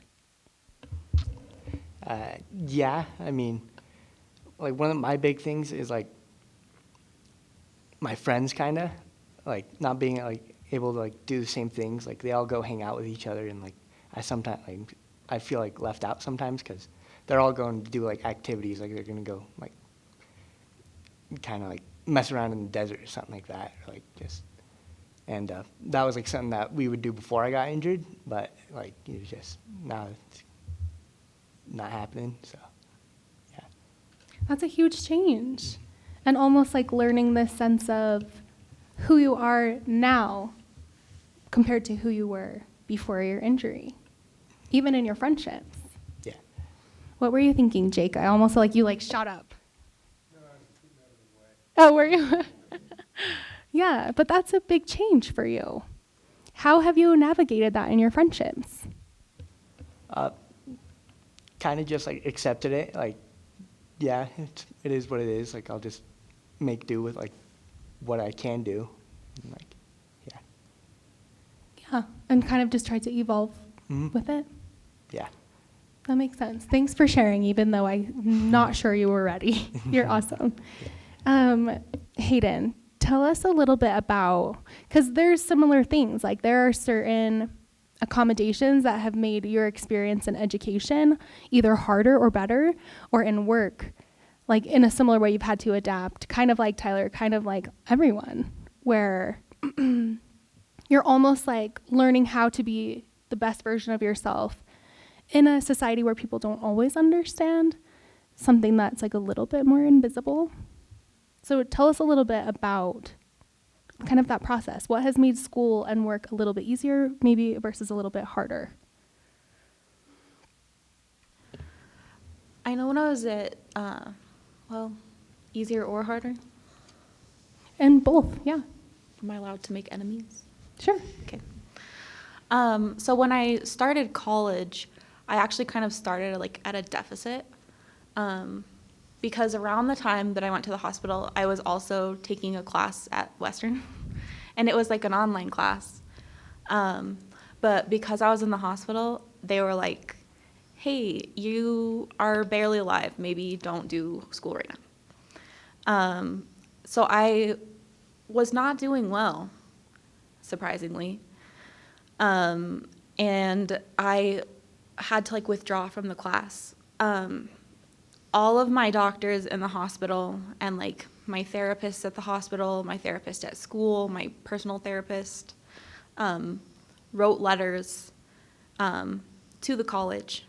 Yeah, I mean, like one of my big things is like my friends kind of like not being like able to like do the same things. Like they all go hang out with each other, and like I sometimes like I feel like left out sometimes because they're all going to do like activities, like they're going to go like kind of like mess around in the desert or something like that, or like just. And that was like something that we would do before I got injured, but like it was just now it's not happening. So yeah. That's a huge change. And almost like learning this sense of who you are now compared to who you were before your injury, even in your friendships. Yeah. What were you thinking, Jake? I almost feel like you like shot up. No, I was keeping that away. Oh, were you? Yeah, but that's a big change for you. How have you navigated that in your friendships? Kind of just like accepted it. Like, yeah, it is what it is. Like I'll just make do with like what I can do. And, like, yeah. Yeah, and kind of just try to evolve with it. Yeah. That makes sense. Thanks for sharing, even though I'm not sure you were ready. You're awesome. Hayden, tell us a little bit about, because there's similar things, like there are certain accommodations that have made your experience in education either harder or better, or in work, like in a similar way you've had to adapt, kind of like Tyler, kind of like everyone, where you're almost like learning how to be the best version of yourself in a society where people don't always understand something that's like a little bit more invisible. So tell us a little bit about kind of that process. What has made school and work a little bit easier, maybe versus a little bit harder? I know when I was at, easier or harder. And both, yeah. Am I allowed to make enemies? Sure. Okay. So when I started college, I actually kind of started like at a deficit. Because around the time that I went to the hospital, I was also taking a class at Western, and it was like an online class. But because I was in the hospital, they were like, "Hey, you are barely alive. Maybe don't do school right now." So I was not doing well, surprisingly. And I had to like withdraw from the class. all of my doctors in the hospital and like my therapist at the hospital, my therapist at school, my personal therapist, wrote letters to the college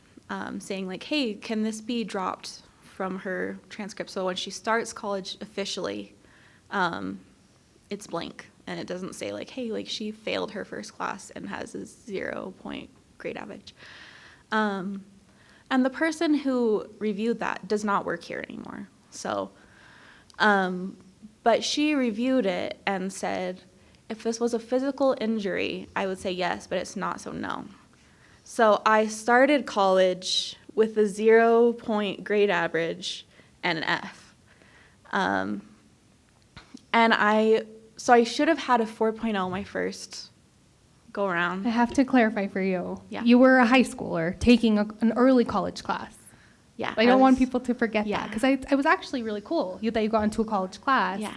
saying like, hey, can this be dropped from her transcript? So when she starts college officially, it's blank. And it doesn't say like, hey, like she failed her first class and has a 0-point grade average. And the person who reviewed that does not work here anymore. So, but she reviewed it and said, if this was a physical injury, I would say yes, but it's not, so no. So I started college with a 0-point grade average and an F. So I should have had a 4.0 my first go around. I have to clarify for you. Yeah. You were a high schooler taking an early college class. Yeah. I don't want people to forget yeah. that, because I was actually really cool that you got into a college class. Yeah.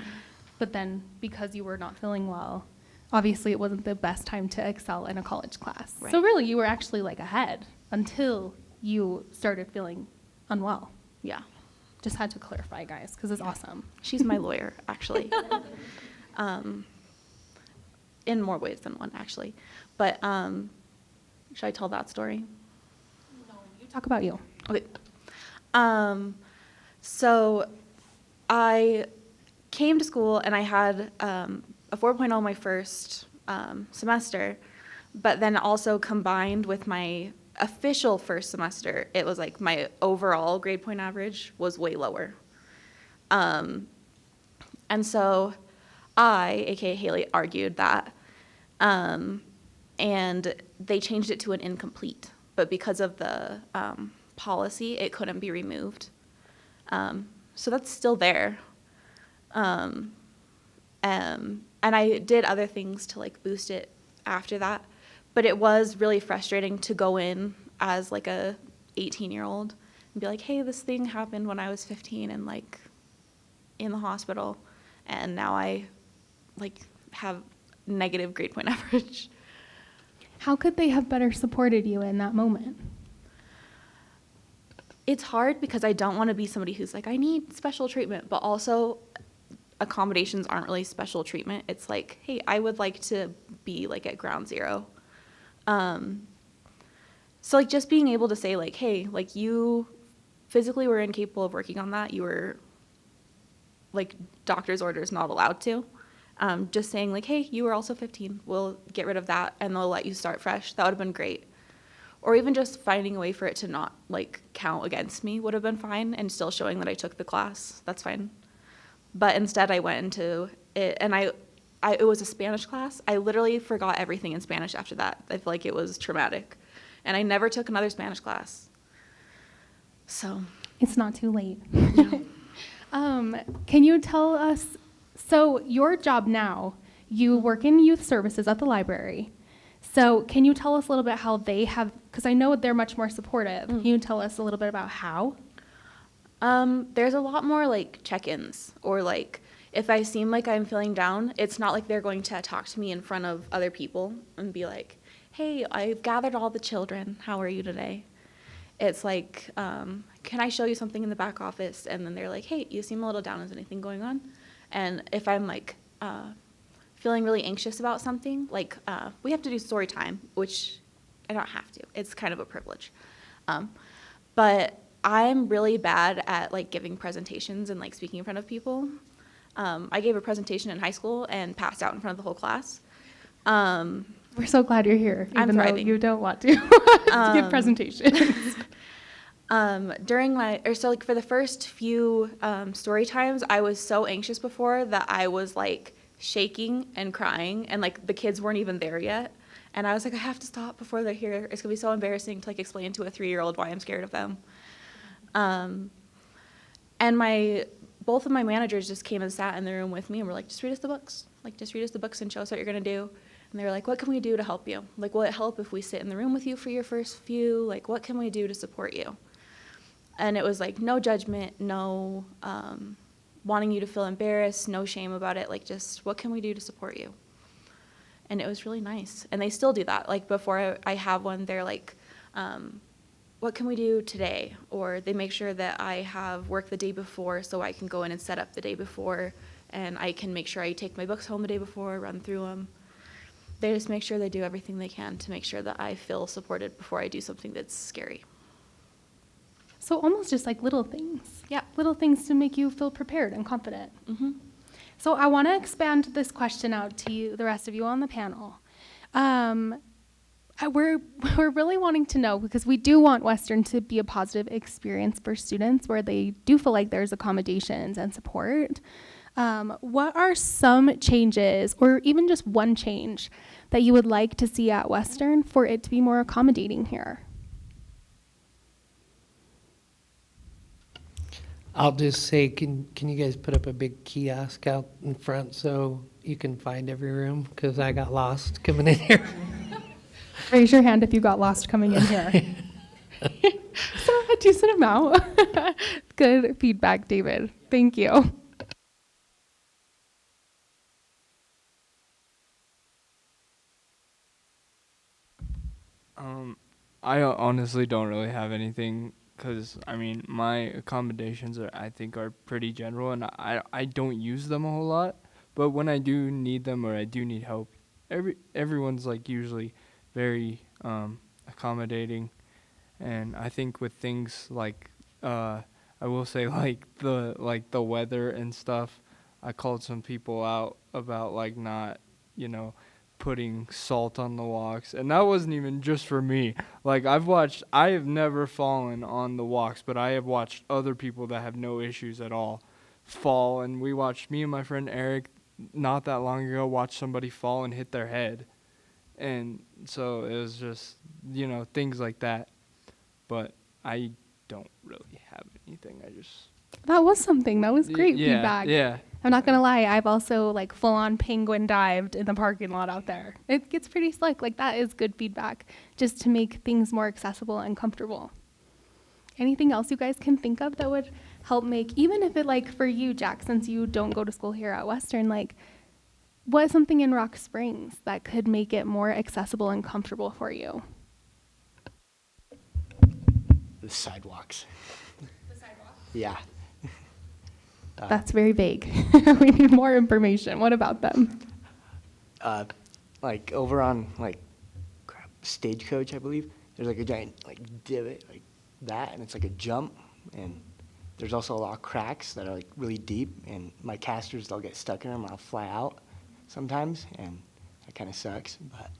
But then because you were not feeling well, obviously it wasn't the best time to excel in a college class. Right. So really you were actually like ahead until you started feeling unwell. Yeah. Just had to clarify, guys, because it's awesome. She's my lawyer, actually. In more ways than one, actually. But should I tell that story? No, you talk about you. Okay. So I came to school and I had a 4.0 my first semester, but then also combined with my official first semester, it was like my overall grade point average was way lower. And so I, aka Haley, argued that, and they changed it to an incomplete, but because of the policy, it couldn't be removed. So that's still there. And I did other things to like boost it after that, but it was really frustrating to go in as like a 18-year-old and be like, hey, this thing happened when I was 15 and like in the hospital, and now I like have negative grade point average. How could they have better supported you in that moment? It's hard because I don't want to be somebody who's like, I need special treatment, but also accommodations aren't really special treatment. It's like, hey, I would like to be like at ground zero. So like just being able to say like, hey, like you physically were incapable of working on that. You were like doctor's orders not allowed to. Just saying like, hey, you were also 15. We'll get rid of that and they'll let you start fresh. That would have been great. Or even just finding a way for it to not like count against me would have been fine, and still showing that I took the class. That's fine. But instead I went into it, and it was a Spanish class. I literally forgot everything in Spanish after that. I feel like it was traumatic. And I never took another Spanish class. So. It's not too late. Can you tell us, so your job now, you work in youth services at the library. So can you tell us a little bit how they have, because I know they're much more supportive. Can you tell us a little bit about how? There's a lot more like check-ins, or like if I seem like I'm feeling down, it's not like they're going to talk to me in front of other people and be like, hey, I've gathered all the children. How are you today? It's like, can I show you something in the back office? And then they're like, hey, you seem a little down. Is anything going on? And if I'm like feeling really anxious about something, like we have to do story time, which I don't have to. It's kind of a privilege. But I'm really bad at like giving presentations and like speaking in front of people. I gave a presentation in high school and passed out in front of the whole class. We're so glad you're here, even though thriving. you don't want to give presentations. For the first few story times, I was so anxious before that I was like shaking and crying, and like the kids weren't even there yet. And I was like, I have to stop before they're here. It's gonna be so embarrassing to like explain to a 3-year-old why I'm scared of them. And both of my managers just came and sat in the room with me and were like, just read us the books. Like, just read us the books and show us what you're gonna do. And they were like, what can we do to help you? Like, will it help if we sit in the room with you for your first few? Like, what can we do to support you? And it was like, no judgment, no wanting you to feel embarrassed, no shame about it. Like, just what can we do to support you? And it was really nice. And they still do that. Like, before I have one, they're like, what can we do today? Or they make sure that I have work the day before so I can go in and set up the day before, and I can make sure I take my books home the day before, run through them. They just make sure they do everything they can to make sure that I feel supported before I do something that's scary. So almost just like little things. Yeah. Little things to make you feel prepared and confident. Mm-hmm. So I want to expand this question out to you, the rest of you on the panel. We're really wanting to know, because we do want Western to be a positive experience for students where they do feel like there's accommodations and support. What are some changes, or even just one change, that you would like to see at Western for it to be more accommodating here? I'll just say, can you guys put up a big kiosk out in front so you can find every room? Because I got lost coming in here. Raise your hand if you got lost coming in here. So a decent amount. Good feedback, David. Thank you. I honestly don't really have anything, because I mean my accommodations I think are pretty general, and I don't use them a whole lot. But when I do need them, or I do need help, everyone's like usually very accommodating. And I think with things like I will say like the weather and stuff, I called some people out about like not, putting salt on the walks, and that wasn't even just for me. Like I have never fallen on the walks, but I have watched other people that have no issues at all fall, and me and my friend Erik not that long ago watched somebody fall and hit their head. And so it was just, things like that. But I don't really have anything. That was something. That was great yeah, feedback. Yeah. I'm not gonna lie, I've also like full on penguin dived in the parking lot out there. It gets pretty slick. Like that is good feedback, just to make things more accessible and comfortable. Anything else you guys can think of that would help make, even if it like for you, Jack, since you don't go to school here at Western, like what is something in Rock Springs that could make it more accessible and comfortable for you? The sidewalks. The sidewalks? Yeah. That's very vague. We need more information. What about them? Like over on Stagecoach, I believe, there's like a giant like divot like that, and it's like a jump, and there's also a lot of cracks that are like really deep, and my casters, they'll get stuck in them, I'll fly out sometimes, and that kind of sucks, but.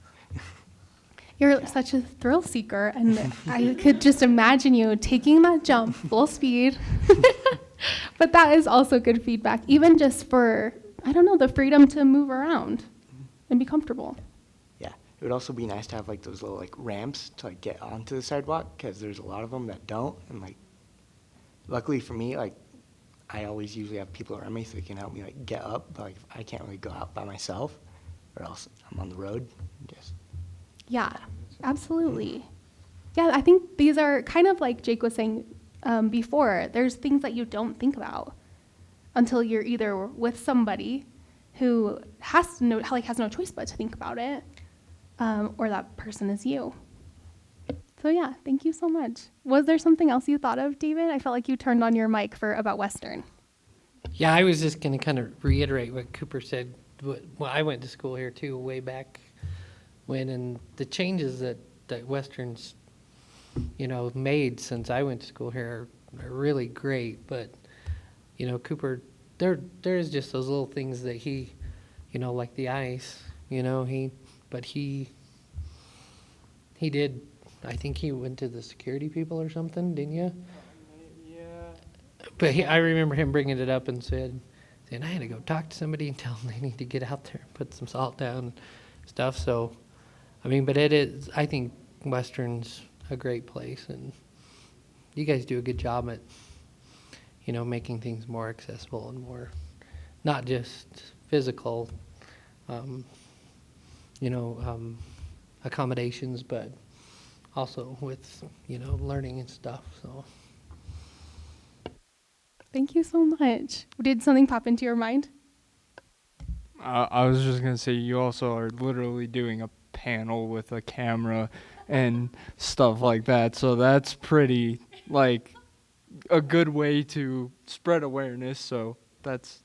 You're such a thrill seeker, and I could just imagine you taking that jump full speed. But that is also good feedback, even just for, I don't know, the freedom to move around and be comfortable. Yeah, it would also be nice to have like those little like ramps to like get onto the sidewalk, because there's a lot of them that don't, and like luckily for me, like I always usually have people around me so they can help me like get up, but like I can't really go out by myself, or else I'm on the road. Yeah, absolutely. Yeah, I think these are kind of like Jake was saying before, there's things that you don't think about until you're either with somebody who has no choice but to think about it, or that person is you. So yeah, thank you so much. Was there something else you thought of, David? I felt like you turned on your mic about Western. Yeah, I was just going to kind of reiterate what Cooper said. Well, I went to school here too, way back when, and the changes that Western's made since I went to school here are really great. But Cooper, there's just those little things that he, like the ice, he did. I think he went to the security people or something, didn't you? Yeah. But I remember him bringing it up and saying I had to go talk to somebody and tell them they need to get out there and put some salt down and stuff. So, but it is, I think Western's a great place, and you guys do a good job at, making things more accessible and more, not just physical, accommodations, but also with, learning and stuff, so. Thank you so much. Did something pop into your mind? I was just going to say, you also are literally doing a panel with a camera and stuff like that. So that's pretty like a good way to spread awareness. So that's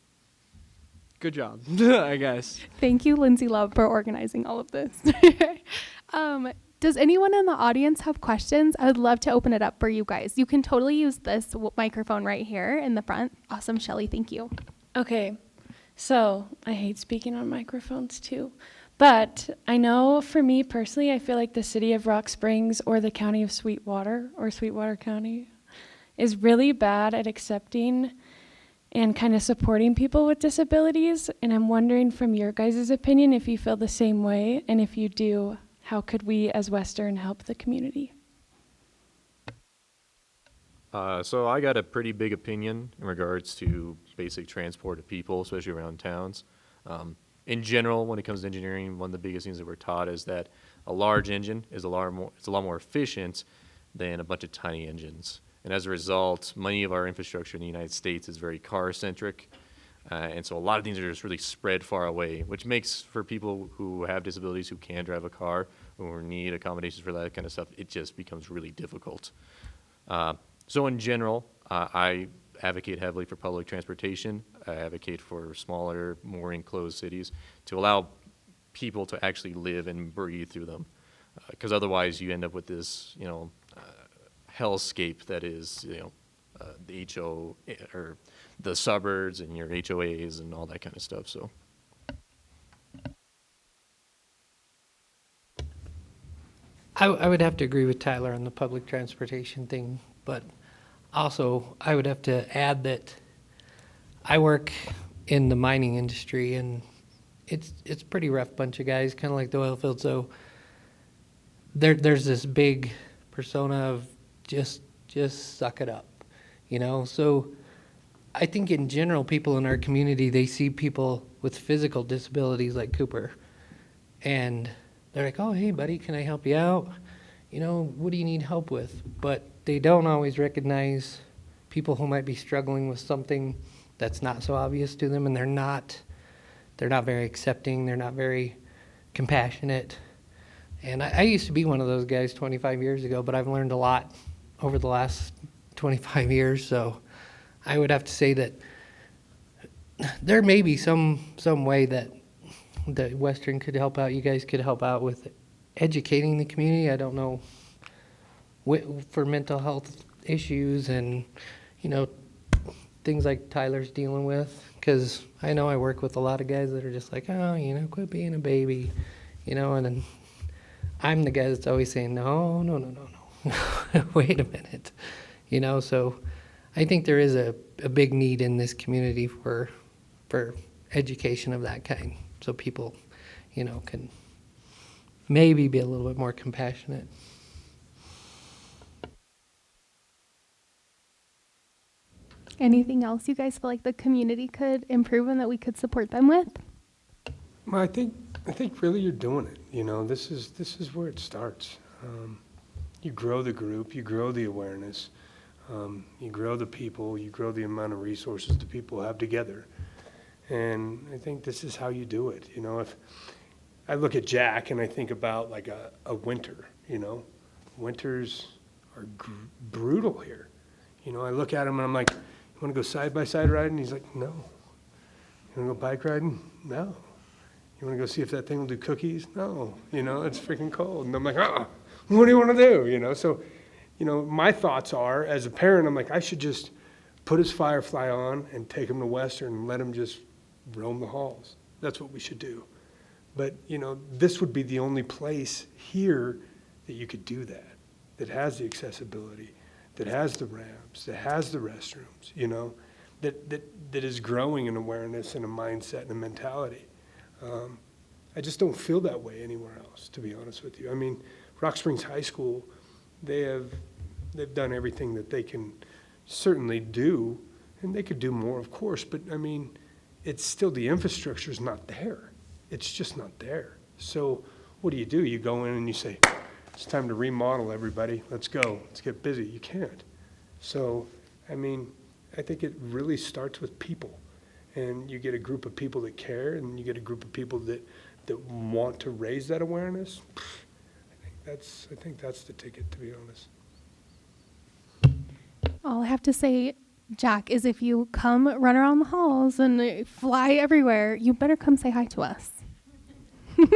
good job, I guess. Thank you, Lindsay Love, for organizing all of this. Does anyone in the audience have questions? I would love to open it up for you guys. You can totally use this microphone right here in the front. Awesome, Shelly. Thank you. Okay, so I hate speaking on microphones too, but I know for me personally, I feel like the city of Rock Springs or the county of Sweetwater or Sweetwater County is really bad at accepting and kind of supporting people with disabilities. And I'm wondering from your guys' opinion if you feel the same way, and if you do, how could we as Western help the community? So I got a pretty big opinion in regards to basic transport of people, especially around towns. In general, when it comes to engineering, one of the biggest things that we're taught is that a large engine is a lot more efficient than a bunch of tiny engines. And as a result, many of our infrastructure in the United States is very car-centric. And so a lot of things are just really spread far away, which makes for people who have disabilities who can drive a car or need accommodations for that kind of stuff, it just becomes really difficult. So in general, I advocate heavily for public transportation. I advocate for smaller, more enclosed cities to allow people to actually live and breathe through them. Because otherwise you end up with this, hellscape that is, the HO or the suburbs and your HOAs and all that kind of stuff. So. I would have to agree with Tyler on the public transportation thing, but also I would have to add that I work in the mining industry, and it's a pretty rough bunch of guys, kind of like the oil field. So there's this big persona of just suck it up, So I think in general, people in our community, they see people with physical disabilities like Cooper, and they're like, oh, hey, buddy, can I help you out? What do you need help with? But they don't always recognize people who might be struggling with something that's not so obvious to them, and they're not very accepting. They're not very compassionate. And I used to be one of those guys 25 years ago, but I've learned a lot over the last 25 years. So I would have to say that there may be some way that Western could help out. You guys could help out with educating the community. I don't know, for mental health issues and, things like Tyler's dealing with. Because I know I work with a lot of guys that are just like, oh, quit being a baby, and then I'm the guy that's always saying, no. Wait a minute. So I think there is a big need in this community for education of that kind. So people, can maybe be a little bit more compassionate. Anything else you guys feel like the community could improve and that we could support them with? Well, I think really you're doing it. This is where it starts. You grow the group, you grow the awareness, you grow the people, you grow the amount of resources the people have together. And I think this is how you do it. If I look at Jack and I think about like a winter, winters are brutal here. I look at him and I'm like, you want to go side-by-side riding? He's like, no. You want to go bike riding? No. You want to go see if that thing will do cookies? No. It's freaking cold. And I'm like, what do you want to do? So, my thoughts are, as a parent, I'm like, I should just put his Firefly on and take him to Western and let him just roam the halls. That's what we should do. But, this would be the only place here that you could do that has the accessibility, that has the ramps, that has the restrooms, that is growing in awareness and a mindset and a mentality. I just don't feel that way anywhere else, to be honest with you. I mean, Rock Springs High School, they've done everything that they can certainly do, and they could do more, of course, but I mean, it's still, the infrastructure is not there. It's just not there. So what do? You go in and you say, it's time to remodel, everybody. Let's go. Let's get busy. You can't. So, I mean, I think it really starts with people. And you get a group of people that care, and you get a group of people that want to raise that awareness. I think I think that's the ticket, to be honest. All I have to say, Jack, is if you come run around the halls and fly everywhere, you better come say hi to us. Do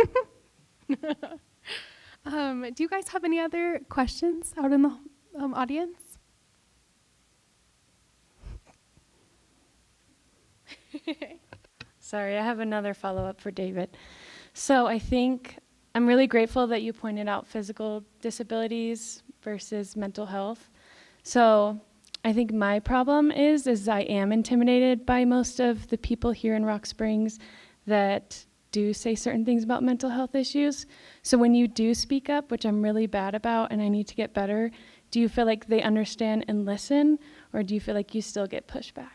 you guys have any other questions out in the audience? Sorry, I have another follow-up for David. So I think I'm really grateful that you pointed out physical disabilities versus mental health. So I think my problem is I am intimidated by most of the people here in Rock Springs that do say certain things about mental health issues. So when you do speak up, which I'm really bad about and I need to get better, do you feel like they understand and listen, or do you feel like you still get pushback?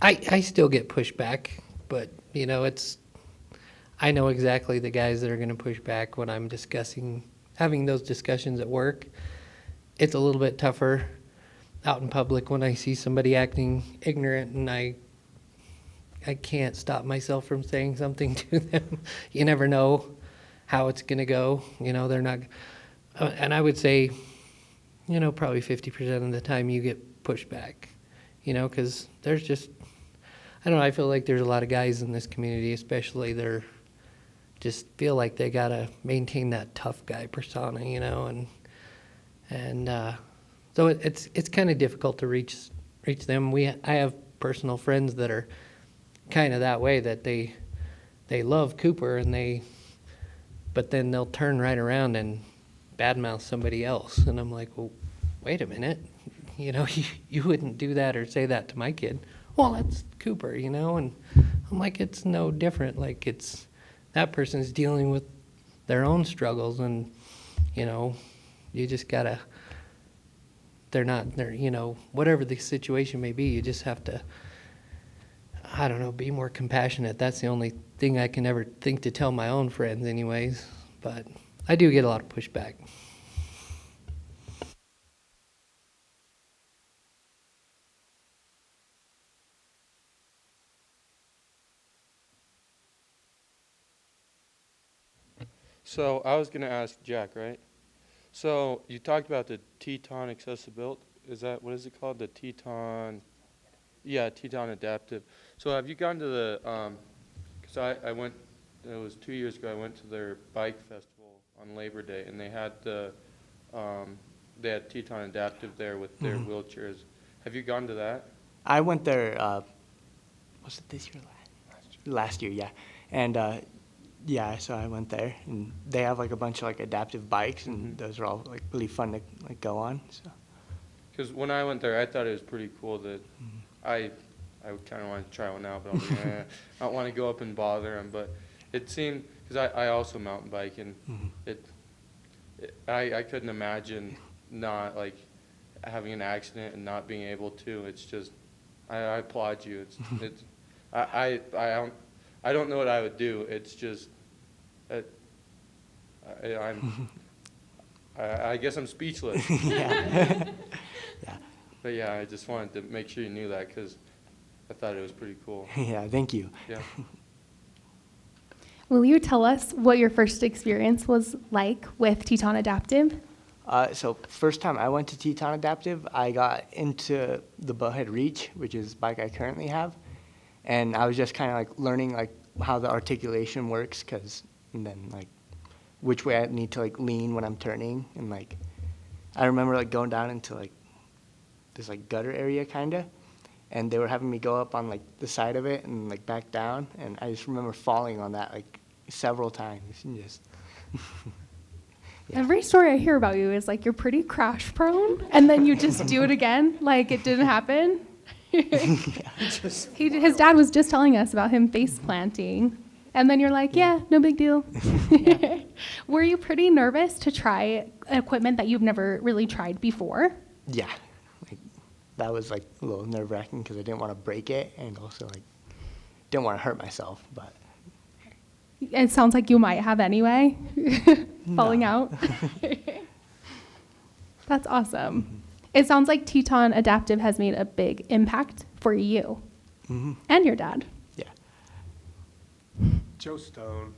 I still get pushback, but you know, I know exactly the guys that are going to push back when I'm having those discussions at work. It's a little bit tougher out in public when I see somebody acting ignorant and I can't stop myself from saying something to them. You never know how it's going to go. You know, they're not, and I would say, you know, probably 50% of the time you get pushback, you know, because there's just, I don't know, I feel like there's a lot of guys in this community, especially, that are just feel like they got to maintain that tough guy persona, you know, and so it's kind of difficult to reach them. I have personal friends that are kind of that way, that they love Cooper but then they'll turn right around and badmouth somebody else, and I'm like, well, wait a minute, you know, you wouldn't do that or say that to my kid. Well, that's Cooper, you know, and I'm like, it's no different. Like, it's that person's dealing with their own struggles, and you know, you just gotta. They're you know, whatever the situation may be, you just have to, I don't know, be more compassionate. That's the only thing I can ever think to tell my own friends anyways. But I do get a lot of pushback. So I was going to ask Jack, right? So you talked about the Teton accessibility. What is it called? The Teton, yeah, Teton adaptive. So have you gone to the, because I went, it was 2 years ago, I went to their bike festival on Labor Day, and they had they had Teton adaptive there with their wheelchairs. Have you gone to that? I went there, was it this year? Last year, yeah. And yeah, so I went there, and they have like a bunch of like adaptive bikes, and those are all like really fun to like go on. So. Because when I went there, I thought it was pretty cool that I kind of wanted to try one out, but I was like, I don't want to go up and bother them. But it seemed, because I also mountain bike, and I couldn't imagine not like having an accident and not being able to. It's just, I applaud you. It's I don't know what I would do. It's just, I guess I'm speechless. Yeah. Yeah. But yeah, I just wanted to make sure you knew that, because I thought it was pretty cool. Yeah, thank you. Yeah. Will you tell us what your first experience was like with Teton Adaptive? So first time I went to Teton Adaptive, I got into the Bowhead Reach, which is the bike I currently have. And I was just kind of like learning like how the articulation works, and then like which way I need to like lean when I'm turning. And like, I remember like going down into like this like gutter area kinda, and they were having me go up on like the side of it and like back down. And I just remember falling on that like several times and just. Yeah. Every story I hear about you is like you're pretty crash prone, and then you just do it again like it didn't happen. His dad was just telling us about him face planting, and then you're like, yeah, no big deal. Were you pretty nervous to try equipment that you've never really tried before? Yeah, like that was like a little nerve-wracking because I didn't want to break it, and also like didn't want to hurt myself. But it sounds like you might have anyway, falling out. That's awesome. It sounds like Teton Adaptive has made a big impact for you and your dad. Yeah. Joe Stone,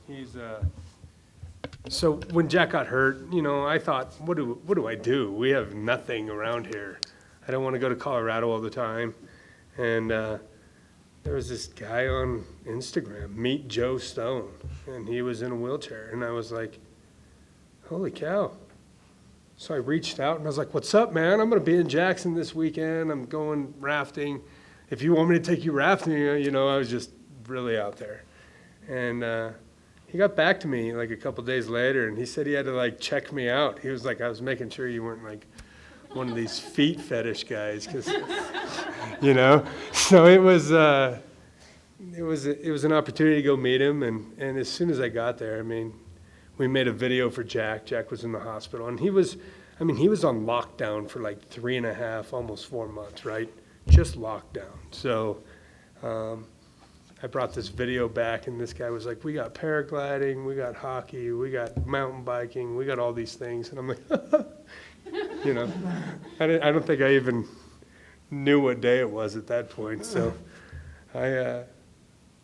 So when Jack got hurt, I thought, what do I do? We have nothing around here. I don't want to go to Colorado all the time. And there was this guy on Instagram, Meet Joe Stone, and he was in a wheelchair. And I was like, holy cow. So I reached out and I was like, what's up, man? I'm going to be in Jackson this weekend. I'm going rafting. If you want me to take you rafting, I was just really out there. And he got back to me like a couple days later, and he said he had to like check me out. He was like, I was making sure you weren't like one of these feet fetish guys, because So it was an opportunity to go meet him, and as soon as I got there, we made a video for Jack. Jack was in the hospital, and he was on lockdown for like 3.5, almost 4 months, right? Just lockdown. So I brought this video back, and this guy was like, we got paragliding, we got hockey, we got mountain biking, we got all these things. And I'm like, I don't think I even knew what day it was at that point. So that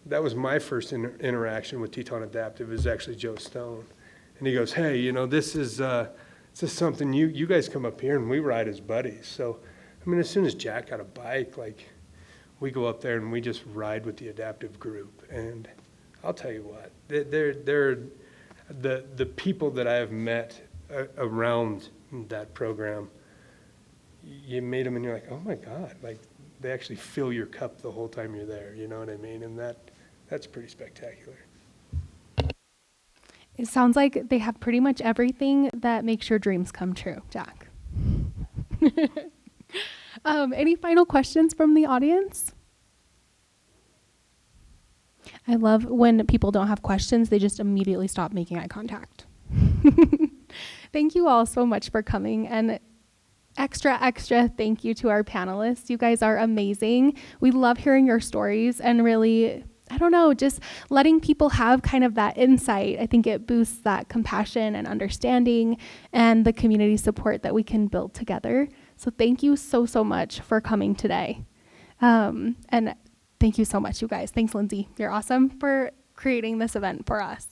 was my first interaction with Teton Adaptive, is actually Joe Stone. And he goes, hey, this is something, you guys come up here and we ride as buddies. So, as soon as Jack got a bike, we go up there and we just ride with the adaptive group. And I'll tell you what, they're the people that I have met around that program. You meet them and you're like, oh my God, they actually fill your cup the whole time you're there. You know what I mean? And that's pretty spectacular. It sounds like they have pretty much everything that makes your dreams come true, Jack. Any final questions from the audience? I love when people don't have questions, they just immediately stop making eye contact. Thank you all so much for coming, and extra thank you to our panelists. You guys are amazing. We love hearing your stories and really, just letting people have kind of that insight. I think it boosts that compassion and understanding and the community support that we can build together. So thank you so much for coming today. And thank you so much, you guys. Thanks, Lindsay. You're awesome for creating this event for us.